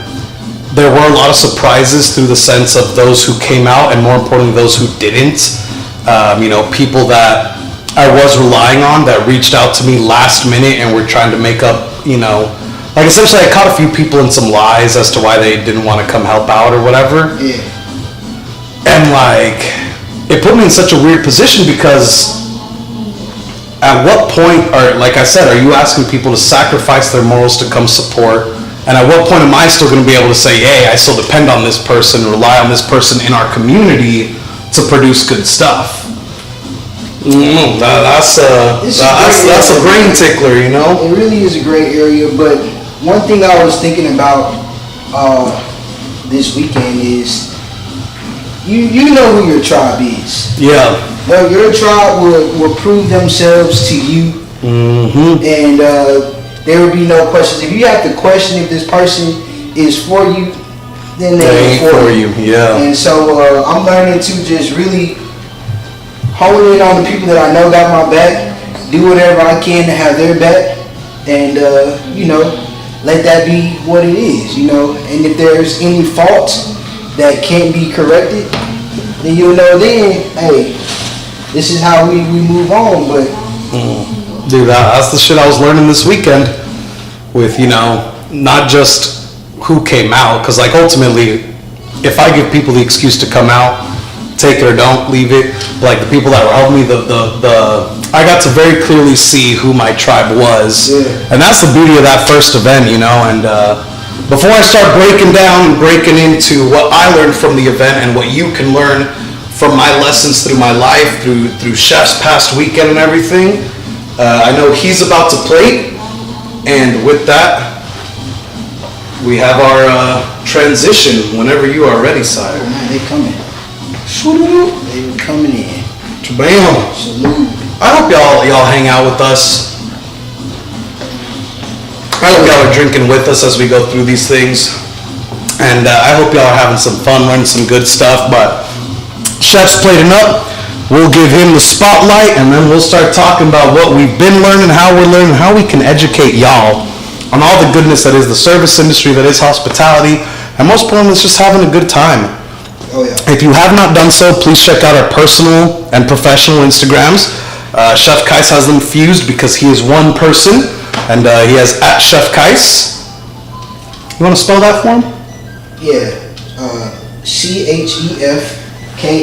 there were a lot of surprises through the sense of those who came out and, more importantly, those who didn't. You know, people that I was relying on that reached out to me last minute and were trying to make up, you know, like essentially I caught a few people in some lies as to why they didn't want to come help out or whatever. yeah. And like, it put me in such a weird position, because at what point like I said, are you asking people to sacrifice their morals to come support? And at what point am I still going to be able to say, hey, I still depend on this person, rely on this person in our community to produce good stuff? That's a brain tickler, you know? It really is a great area, but one thing I was thinking about this weekend is, you know who your tribe is. Yeah. Well, your tribe will prove themselves to you, and there will be no questions. If you have to question if this person is for you, then they ain't for you. Yeah. And so I'm learning to just really hone in on the people that I know got my back, do whatever I can to have their back, and you know, let that be what it is, you know. And if there's any faults that can't be corrected, then you'll know then, hey, this is how we move on. But dude, that's the shit I was learning this weekend with, you know, not just who came out, because like ultimately, if I give people the excuse to come out, take it or don't, leave it. Like the people that were helping me, I I got to very clearly see who my tribe was. Yeah. And that's the beauty of that first event, you know. And before I start breaking down and breaking into what I learned from the event and what you can learn from my lessons through my life, through Chef's past weekend and everything, I know he's about to plate. And with that, we have our transition whenever you are ready, sire. Oh man, they coming. They were coming in. Bam. Salute. I hope y'all hang out with us. I hope y'all are drinking with us as we go through these things. And I hope y'all are having some fun, learning some good stuff. But Chef's plating up. We'll give him the spotlight, and then we'll start talking about what we've been learning, how we're learning, how we can educate y'all on all the goodness that is the service industry, that is hospitality, and most importantly, it's just having a good time. Oh yeah. If you have not done so, please check out our personal and professional Instagrams. Chef Kais has them fused because he is one person, and he has at Chef Kais. You want to spell that for him? Yeah.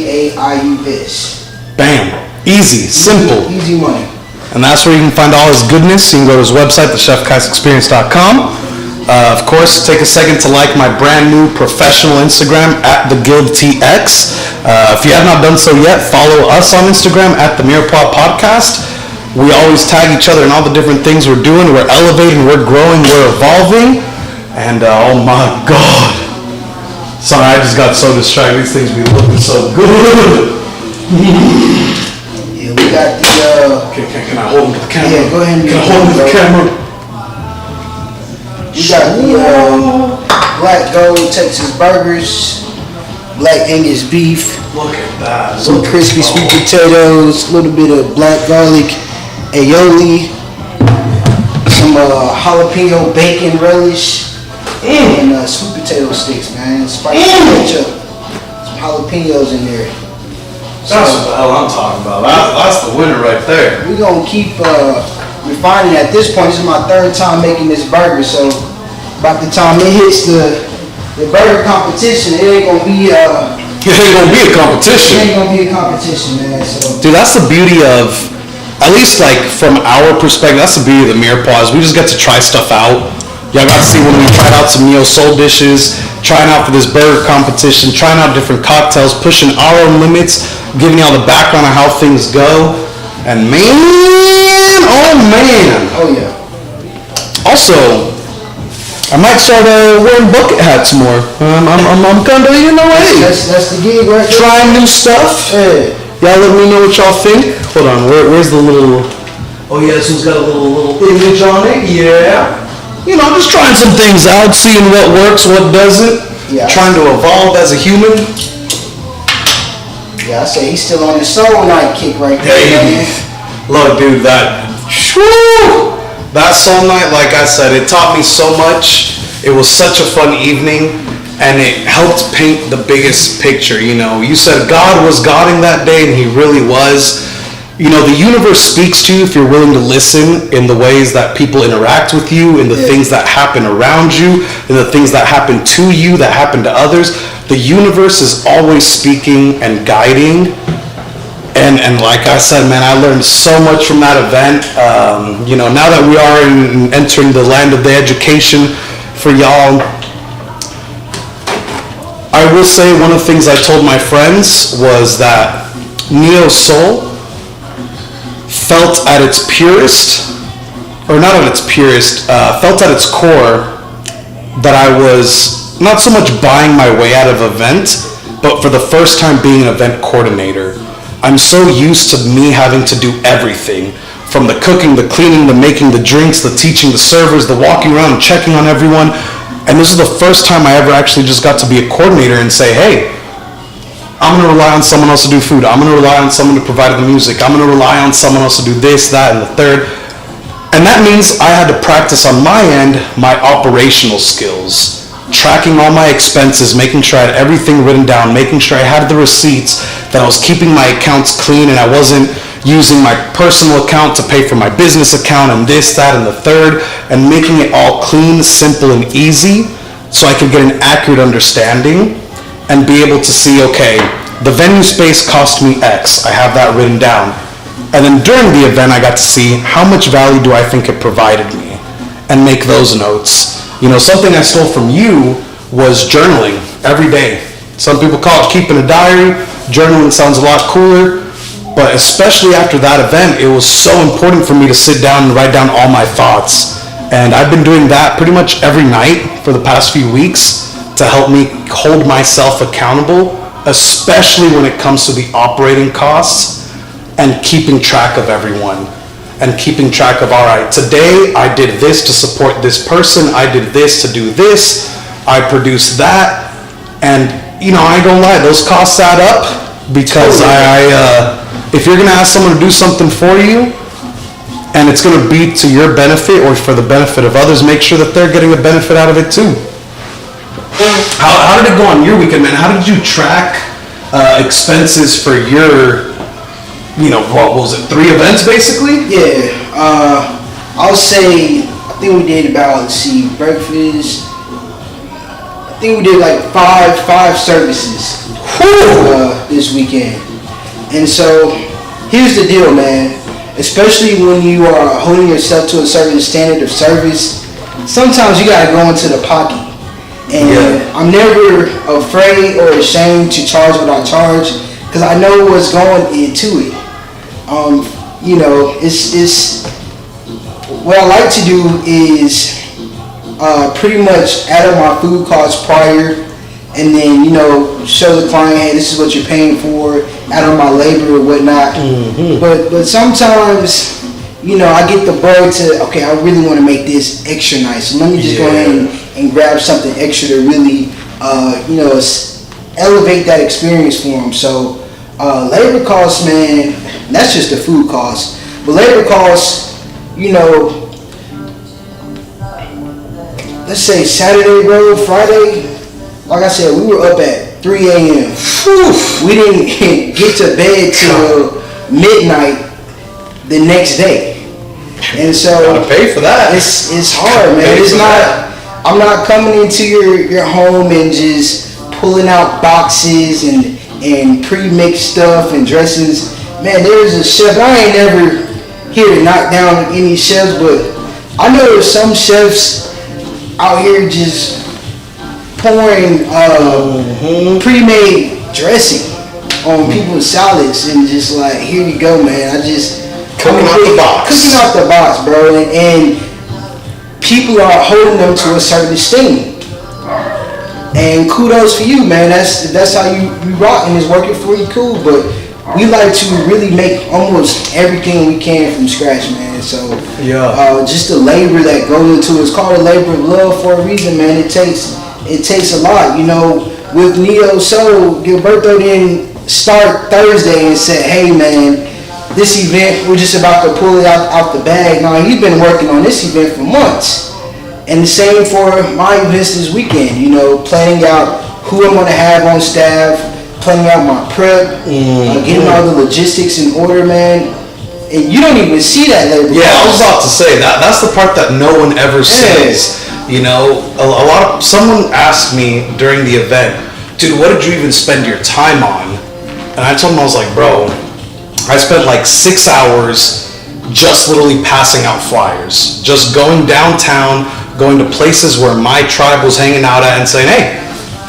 CHEFKAIUS. Bam. Easy, simple. Easy money. And that's where you can find all his goodness. You can go to his website, thechefkaisexperience.com. Of course, take a second to like my brand new professional Instagram at theguildtx. If you have not done so yet, follow us on Instagram at the Mirepoix podcast. We always tag each other in all the different things we're doing. We're elevating, we're growing, we're evolving. And oh my God. Sorry, I just got so distracted. These things be looking so good. Yeah, we got the Can I hold him to the camera? Yeah, go ahead and Can I hold him to the camera? we got the Black Gold Texas burgers, Black Angus beef, Look at that. some crispy sweet potatoes, a little bit of black garlic aioli, some jalapeno bacon relish, and sweet potato sticks, man. Spicy ketchup, some jalapenos in there. That's what the hell I'm talking about. That's the winner right there. We're gonna keep refining at this point. This is my third time making this burger, so by the time it hits the burger competition, it ain't gonna be It ain't gonna be a competition. man. So Dude, that's the beauty of, at least like from our perspective, that's the beauty of the Mirepoix. We just get to try stuff out. Y'all got to see when we tried out some neo soul dishes, trying out for this burger competition, trying out different cocktails, pushing our own limits, giving y'all the background of how things go. And man, oh man. oh yeah. Also, I might start wearing bucket hats more. I'm kind of, you know, hey, That's the gig right there. trying new stuff. Yeah. Y'all let me know what y'all think. Hold on, where's the little, oh yeah, this one's got a little image on it, yeah. You know, just trying some things out, seeing what works, what doesn't. Yeah. Trying to evolve as a human. Yeah, I say he's still on the soul night kick right there, Hey, man. look, dude, that soul night, like I said, it taught me so much. It was such a fun evening, and it helped paint the biggest picture. You know, you said God was Godding that day, and He really was. You know, the universe speaks to you if you're willing to listen in the ways that people interact with you, in the things that happen around you, in the things that happen to you, that happen to others. The universe is always speaking and guiding. And like I said, man, I learned so much from that event. You know, now that we are entering the land of the education for y'all, I will say one of the things I told my friends was that Neo Soul felt at its purest, or not at its purest, felt at its core that I was not so much buying my way out of event, but for the first time being an event coordinator. I'm so used to me having to do everything, from the cooking, the cleaning, the making the drinks, the teaching the servers, the walking around and checking on everyone. And this is the first time I ever actually just got to be a coordinator and say, hey, I'm going to rely on someone else to do food. I'm going to rely on someone to provide the music. I'm going to rely on someone else to do this, that, and the third. And that means I had to practice on my end my operational skills, tracking all my expenses, making sure I had everything written down, making sure I had the receipts, that I was keeping my accounts clean and I wasn't using my personal account to pay for my business account and this, that, and the third, and making it all clean, simple, and easy so I could get an accurate understanding and be able to see, okay, the venue space cost me X. I have that written down. And then during the event, I got to see how much value do I think it provided me and make those notes. You know, something I stole from you was journaling every day. Some people call it keeping a diary. Journaling sounds a lot cooler. But especially after that event, it was so important for me to sit down and write down all my thoughts. And I've been doing that pretty much every night for the past few weeks to help me hold myself accountable, especially when it comes to the operating costs and keeping track of everyone. And keeping track of, all right, today I did this to support this person, I did this to do this, I produced that. And, you know, I ain't gonna lie, those costs add up because if you're gonna ask someone to do something for you and it's gonna be to your benefit or for the benefit of others, make sure that they're getting a benefit out of it too. How did it go on your weekend, man? How did you track expenses for your, you know, what was it, 3 events basically? Yeah, I'll say, I think we did about, breakfast. I think we did like five services this weekend. And so, here's the deal, man. Especially when you are holding yourself to a certain standard of service, sometimes you gotta go into the pocket. And I'm never afraid or ashamed to charge what I charge because I know what's going into it. You know, it's what I like to do is pretty much add up my food costs prior, and then, you know, show the client, hey, this is what you're paying for, add on my labor or whatnot. Mm-hmm. But sometimes, you know, I get the bug to, okay, I really want to make this extra nice, so let me just go ahead and grab something extra to really, you know, elevate that experience for them. So labor costs, man, that's just the food costs. But labor costs, you know, let's say Saturday, bro, Friday, like I said, we were up at 3 a.m. We didn't get to bed till midnight the next day. And so gotta pay for that. It's hard, man. It's not, I'm not coming into your home and just pulling out boxes and pre-mixed stuff and dressings. Man, there's a chef. I ain't never here to knock down any chefs, but I know there's some chefs out here just pouring pre-made dressing on people's salads and just like, here you go, man. Cooking out the box. Cooking out the box, bro. And people are holding them to a certain esteem. And kudos for you, man. That's how you rock, and it's working for you, cool. But we like to really make almost everything we can from scratch, man. So just the labor that goes into it. It's called a labor of love for a reason, man. It takes a lot. You know, with Neo Soul, Gilberto didn't start Thursday and said, hey, man, this event, we're just about to pull it out the bag. Now, he's been working on this event for months. And the same for my events this weekend, you know, planning out who I'm going to have on staff, planning out my prep, getting all the logistics in order, man. And you don't even see that labor. Yeah, I was about to say, that's the part that no one ever sees. You know, someone asked me during the event, dude, what did you even spend your time on? And I told him, I was like, bro, I spent like 6 hours just literally passing out flyers, just going downtown, going to places where my tribe was hanging out at and saying, hey,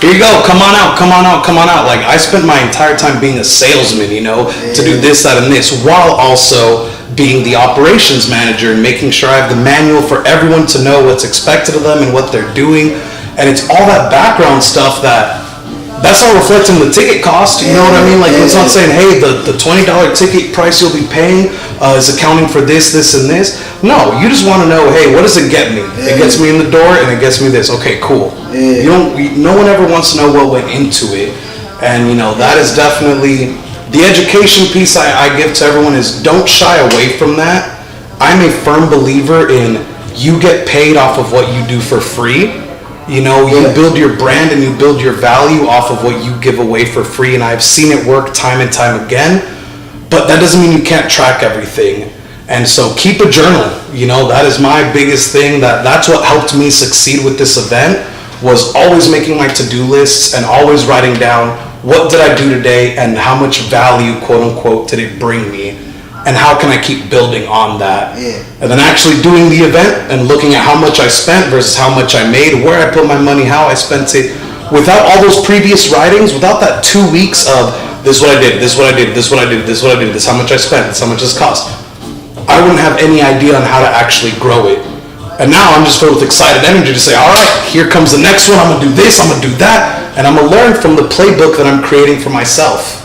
here you go, come on out, come on out, come on out. Like, I spent my entire time being a salesman, you know, to do this, that, and this, while also being the operations manager and making sure I have the manual for everyone to know what's expected of them and what they're doing. And it's all that background stuff that's all reflecting the ticket cost, you know what I mean? Like, it's not saying, hey, the $20 ticket price you'll be paying is accounting for this, and this. No, you just want to know, hey, what does it get me? It gets me in the door and it gets me this. Okay, cool. No one ever wants to know what went into it. And, you know, that is definitely the education piece I give to everyone is don't shy away from that. I'm a firm believer in you get paid off of what you do for free. You know, you build your brand and you build your value off of what you give away for free, and I've seen it work time and time again, but that doesn't mean you can't track everything. And so keep a journal. You know, that is my biggest thing. That's what helped me succeed with this event, was always making my to-do lists and always writing down what did I do today and how much value, quote unquote, did it bring me. and how can I keep building on that? Yeah. And then actually doing the event and looking at how much I spent versus how much I made, where I put my money, how I spent it. Without all those previous writings, without that 2 weeks of this is what I did, this is what I did, this is what I did, this is what I did, this is how much I spent, this is how much it's cost, I wouldn't have any idea on how to actually grow it. And now I'm just filled with excited energy to say, all right, here comes the next one, I'm gonna do this, I'm gonna do that, and I'm gonna learn from the playbook that I'm creating for myself.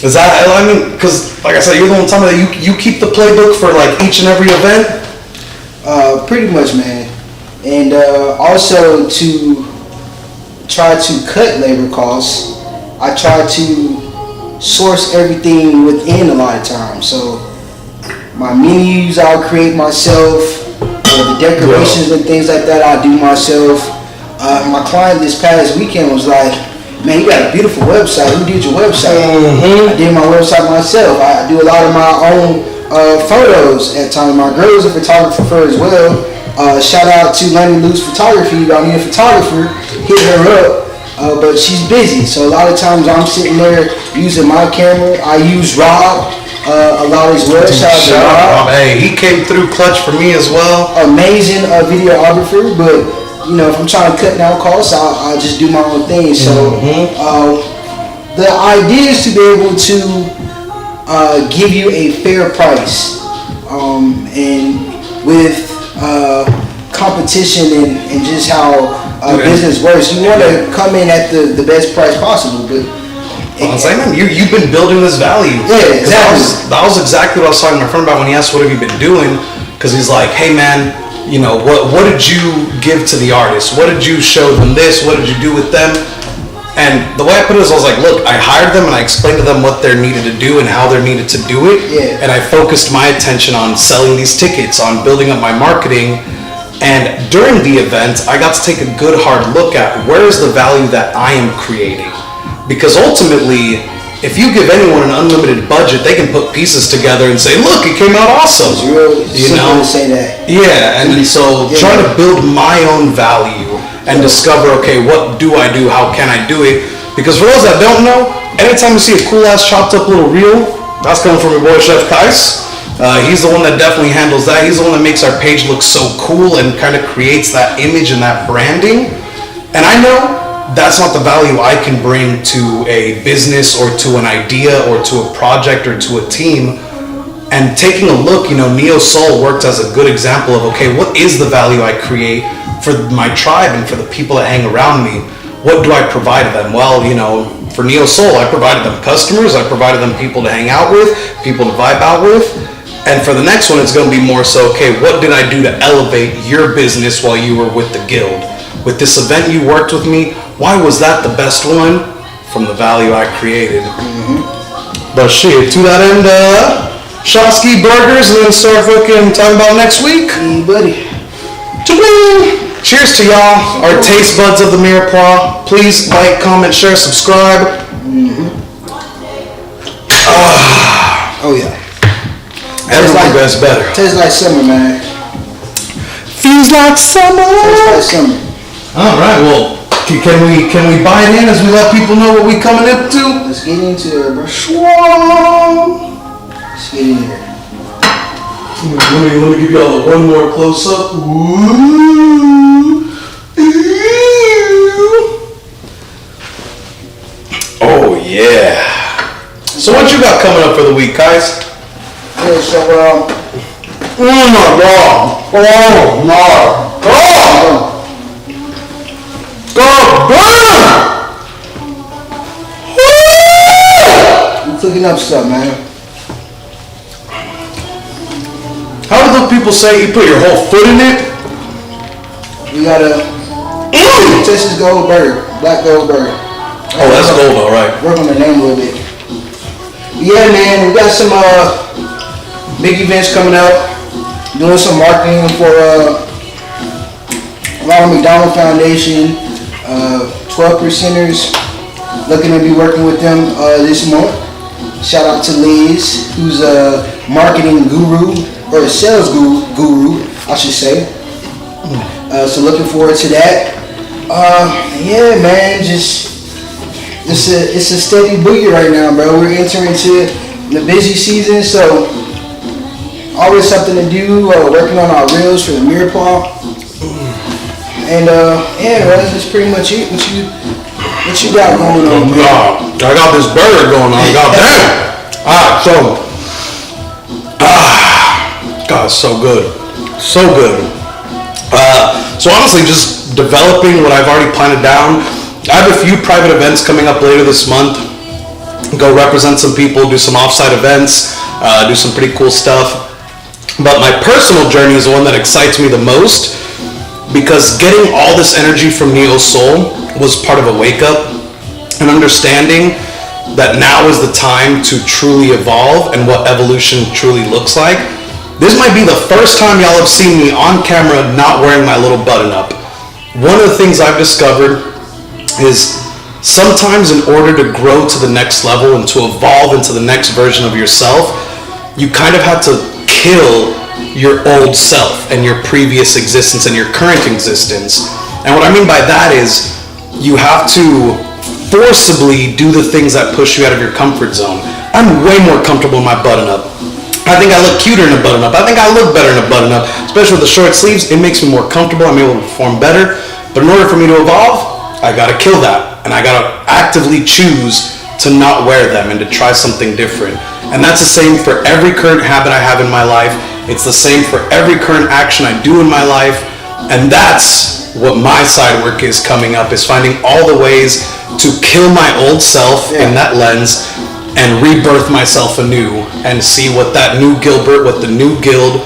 Is that, I mean, because like I said, you're the one time that you keep the playbook for like each and every event? Pretty much, man. And also to try to cut labor costs, I try to source everything within a lot of time. So my menus I'll create myself, the decorations and things like that I'll do myself. My client this past weekend was like, man, you got a beautiful website. Who did your website? I did my website myself. I do a lot of my own photos at times. My girl is a photographer as well. Shout out to Lenny Luce Photography. If y'all need a photographer, hit her up. But she's busy, so a lot of times I'm sitting there using my camera. I use Rob. A lot of his websites. Shout out Rob. Hey, he came through clutch for me as well. Amazing videographer, but you know, if I'm trying to cut down costs, I'll just do my own thing. So the idea is to be able to give you a fair price, and with competition and just how business works, you want to come in at the best price possible. But I'm saying, man, you've been building this value. Yeah, exactly. That was exactly what I was talking to my friend about when he asked, what have you been doing? Because he's like, hey man, you know, what did you give to the artists? What did you show them this? What did you do with them? And the way I put it is, I was like, look, I hired them and I explained to them what they're needed to do and how they're needed to do it. Yeah. And I focused my attention on selling these tickets, on building up my marketing. And during the event, I got to take a good hard look at where is the value that I am creating. Because ultimately, if you give anyone an unlimited budget, they can put pieces together and say, look, it came out awesome. It's really simple to say that. Yeah, and so trying to build my own value and discover, okay, what do I do? How can I do it? Because for those that don't know, anytime you see a cool ass chopped up little reel, that's coming from your boy Chef Kais. He's the one that definitely handles that. He's the one that makes our page look so cool and kind of creates that image and that branding. And I know that's not the value I can bring to a business or to an idea or to a project or to a team. And taking a look, you know, Neo Soul worked as a good example of, okay, what is the value I create for my tribe and for the people that hang around me? What do I provide them? Well, you know, for Neo Soul, I provided them customers, I provided them people to hang out with, people to vibe out with. And for the next one, it's going to be more so, okay, what did I do to elevate your business while you were with the guild? With this event you worked with me, why was that the best one? From the value I created. But shit, to that end, Shosky Burgers, and then start fucking talking about next week. Hey, buddy. Cheers to y'all, our taste buds of the Mirepoix. Please like, comment, share, subscribe. Oh yeah. Everything gets better. Tastes like summer, man. Feels like summer. Tastes like summer. All right, well, can we buy it in as we let people know what we coming up to? Let's get into it, bro. Schwam. Let's get in here. Let me give y'all one more close up. Ooh. Oh yeah. So what you got coming up for the week, guys? Yeah, so Oh my god. Oh my god. God damn! I'm cooking up stuff, man. How do those people say you put your whole foot in it? We got a Texas Gold Burger, Black Gold Burger. Oh, that's gold, all right. Work on the name a little bit. Yeah, man, we got some big events coming up. Doing some marketing for Ronald McDonald Foundation. 12 percenters. Looking to be working with them this month. Shout out to Liz, who's a marketing guru, or a sales guru, I should say. So looking forward to that. Yeah, man, just it's a steady boogie right now, bro. We're entering into the busy season, so always something to do. Working on our reels for the Mirepoix, and yeah, well, that's pretty much it. What you got going on? I got this burger going on. God damn. God, it's so good. So good. So honestly, just developing what I've already planned down. I have a few private events coming up later this month. Go represent some people, do some offsite events, do some pretty cool stuff. But my personal journey is the one that excites me the most, because getting all this energy from Neo Soul was part of a wake up and understanding that now is the time to truly evolve and what evolution truly looks like. This might be the first time y'all have seen me on camera not wearing my little button up. One of the things I've discovered is sometimes in order to grow to the next level and to evolve into the next version of yourself, you kind of have to kill your old self and your previous existence and your current existence. And what I mean by that is you have to forcibly do the things that push you out of your comfort zone. I'm way more comfortable in my button up. I think I look cuter in a button up. I think I look better in a button up, especially with the short sleeves. It makes me more comfortable. I'm able to perform better. But in order for me to evolve, I gotta kill that, and I gotta actively choose to not wear them and to try something different. And that's the same for every current habit I have in my life. It's the same for every current action I do in my life. And that's what my side work is coming up, is finding all the ways to kill my old self in that lens and rebirth myself anew and see what that new Gilbert, what the new Guild,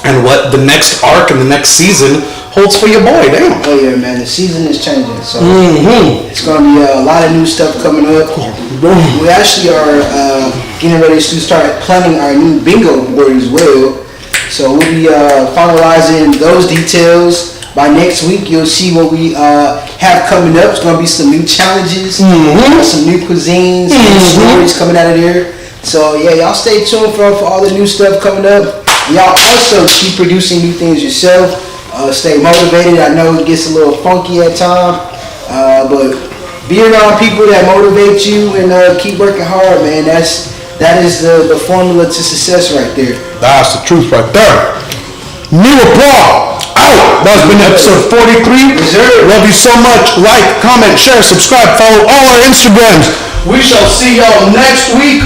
and what the next arc and the next season holds for your boy. Damn. Oh yeah, man, the season is changing, so it's gonna be a lot of new stuff coming up. We actually are getting ready to start planning our new bingo board as well, so we'll be finalizing those details. By next week, you'll see what we have coming up. It's gonna be some new challenges, some new cuisines, new stories coming out of there. So yeah, y'all stay tuned for all the new stuff coming up. Y'all also keep producing new things yourself. Stay motivated. I know it gets a little funky at times, but be around people that motivate you and keep working hard, man. That is the formula to success right there. That's the truth right there. Mirepoix out. That's been episode 43. Love you so much. Like, comment, share, subscribe, follow all our Instagrams. We shall see y'all next week.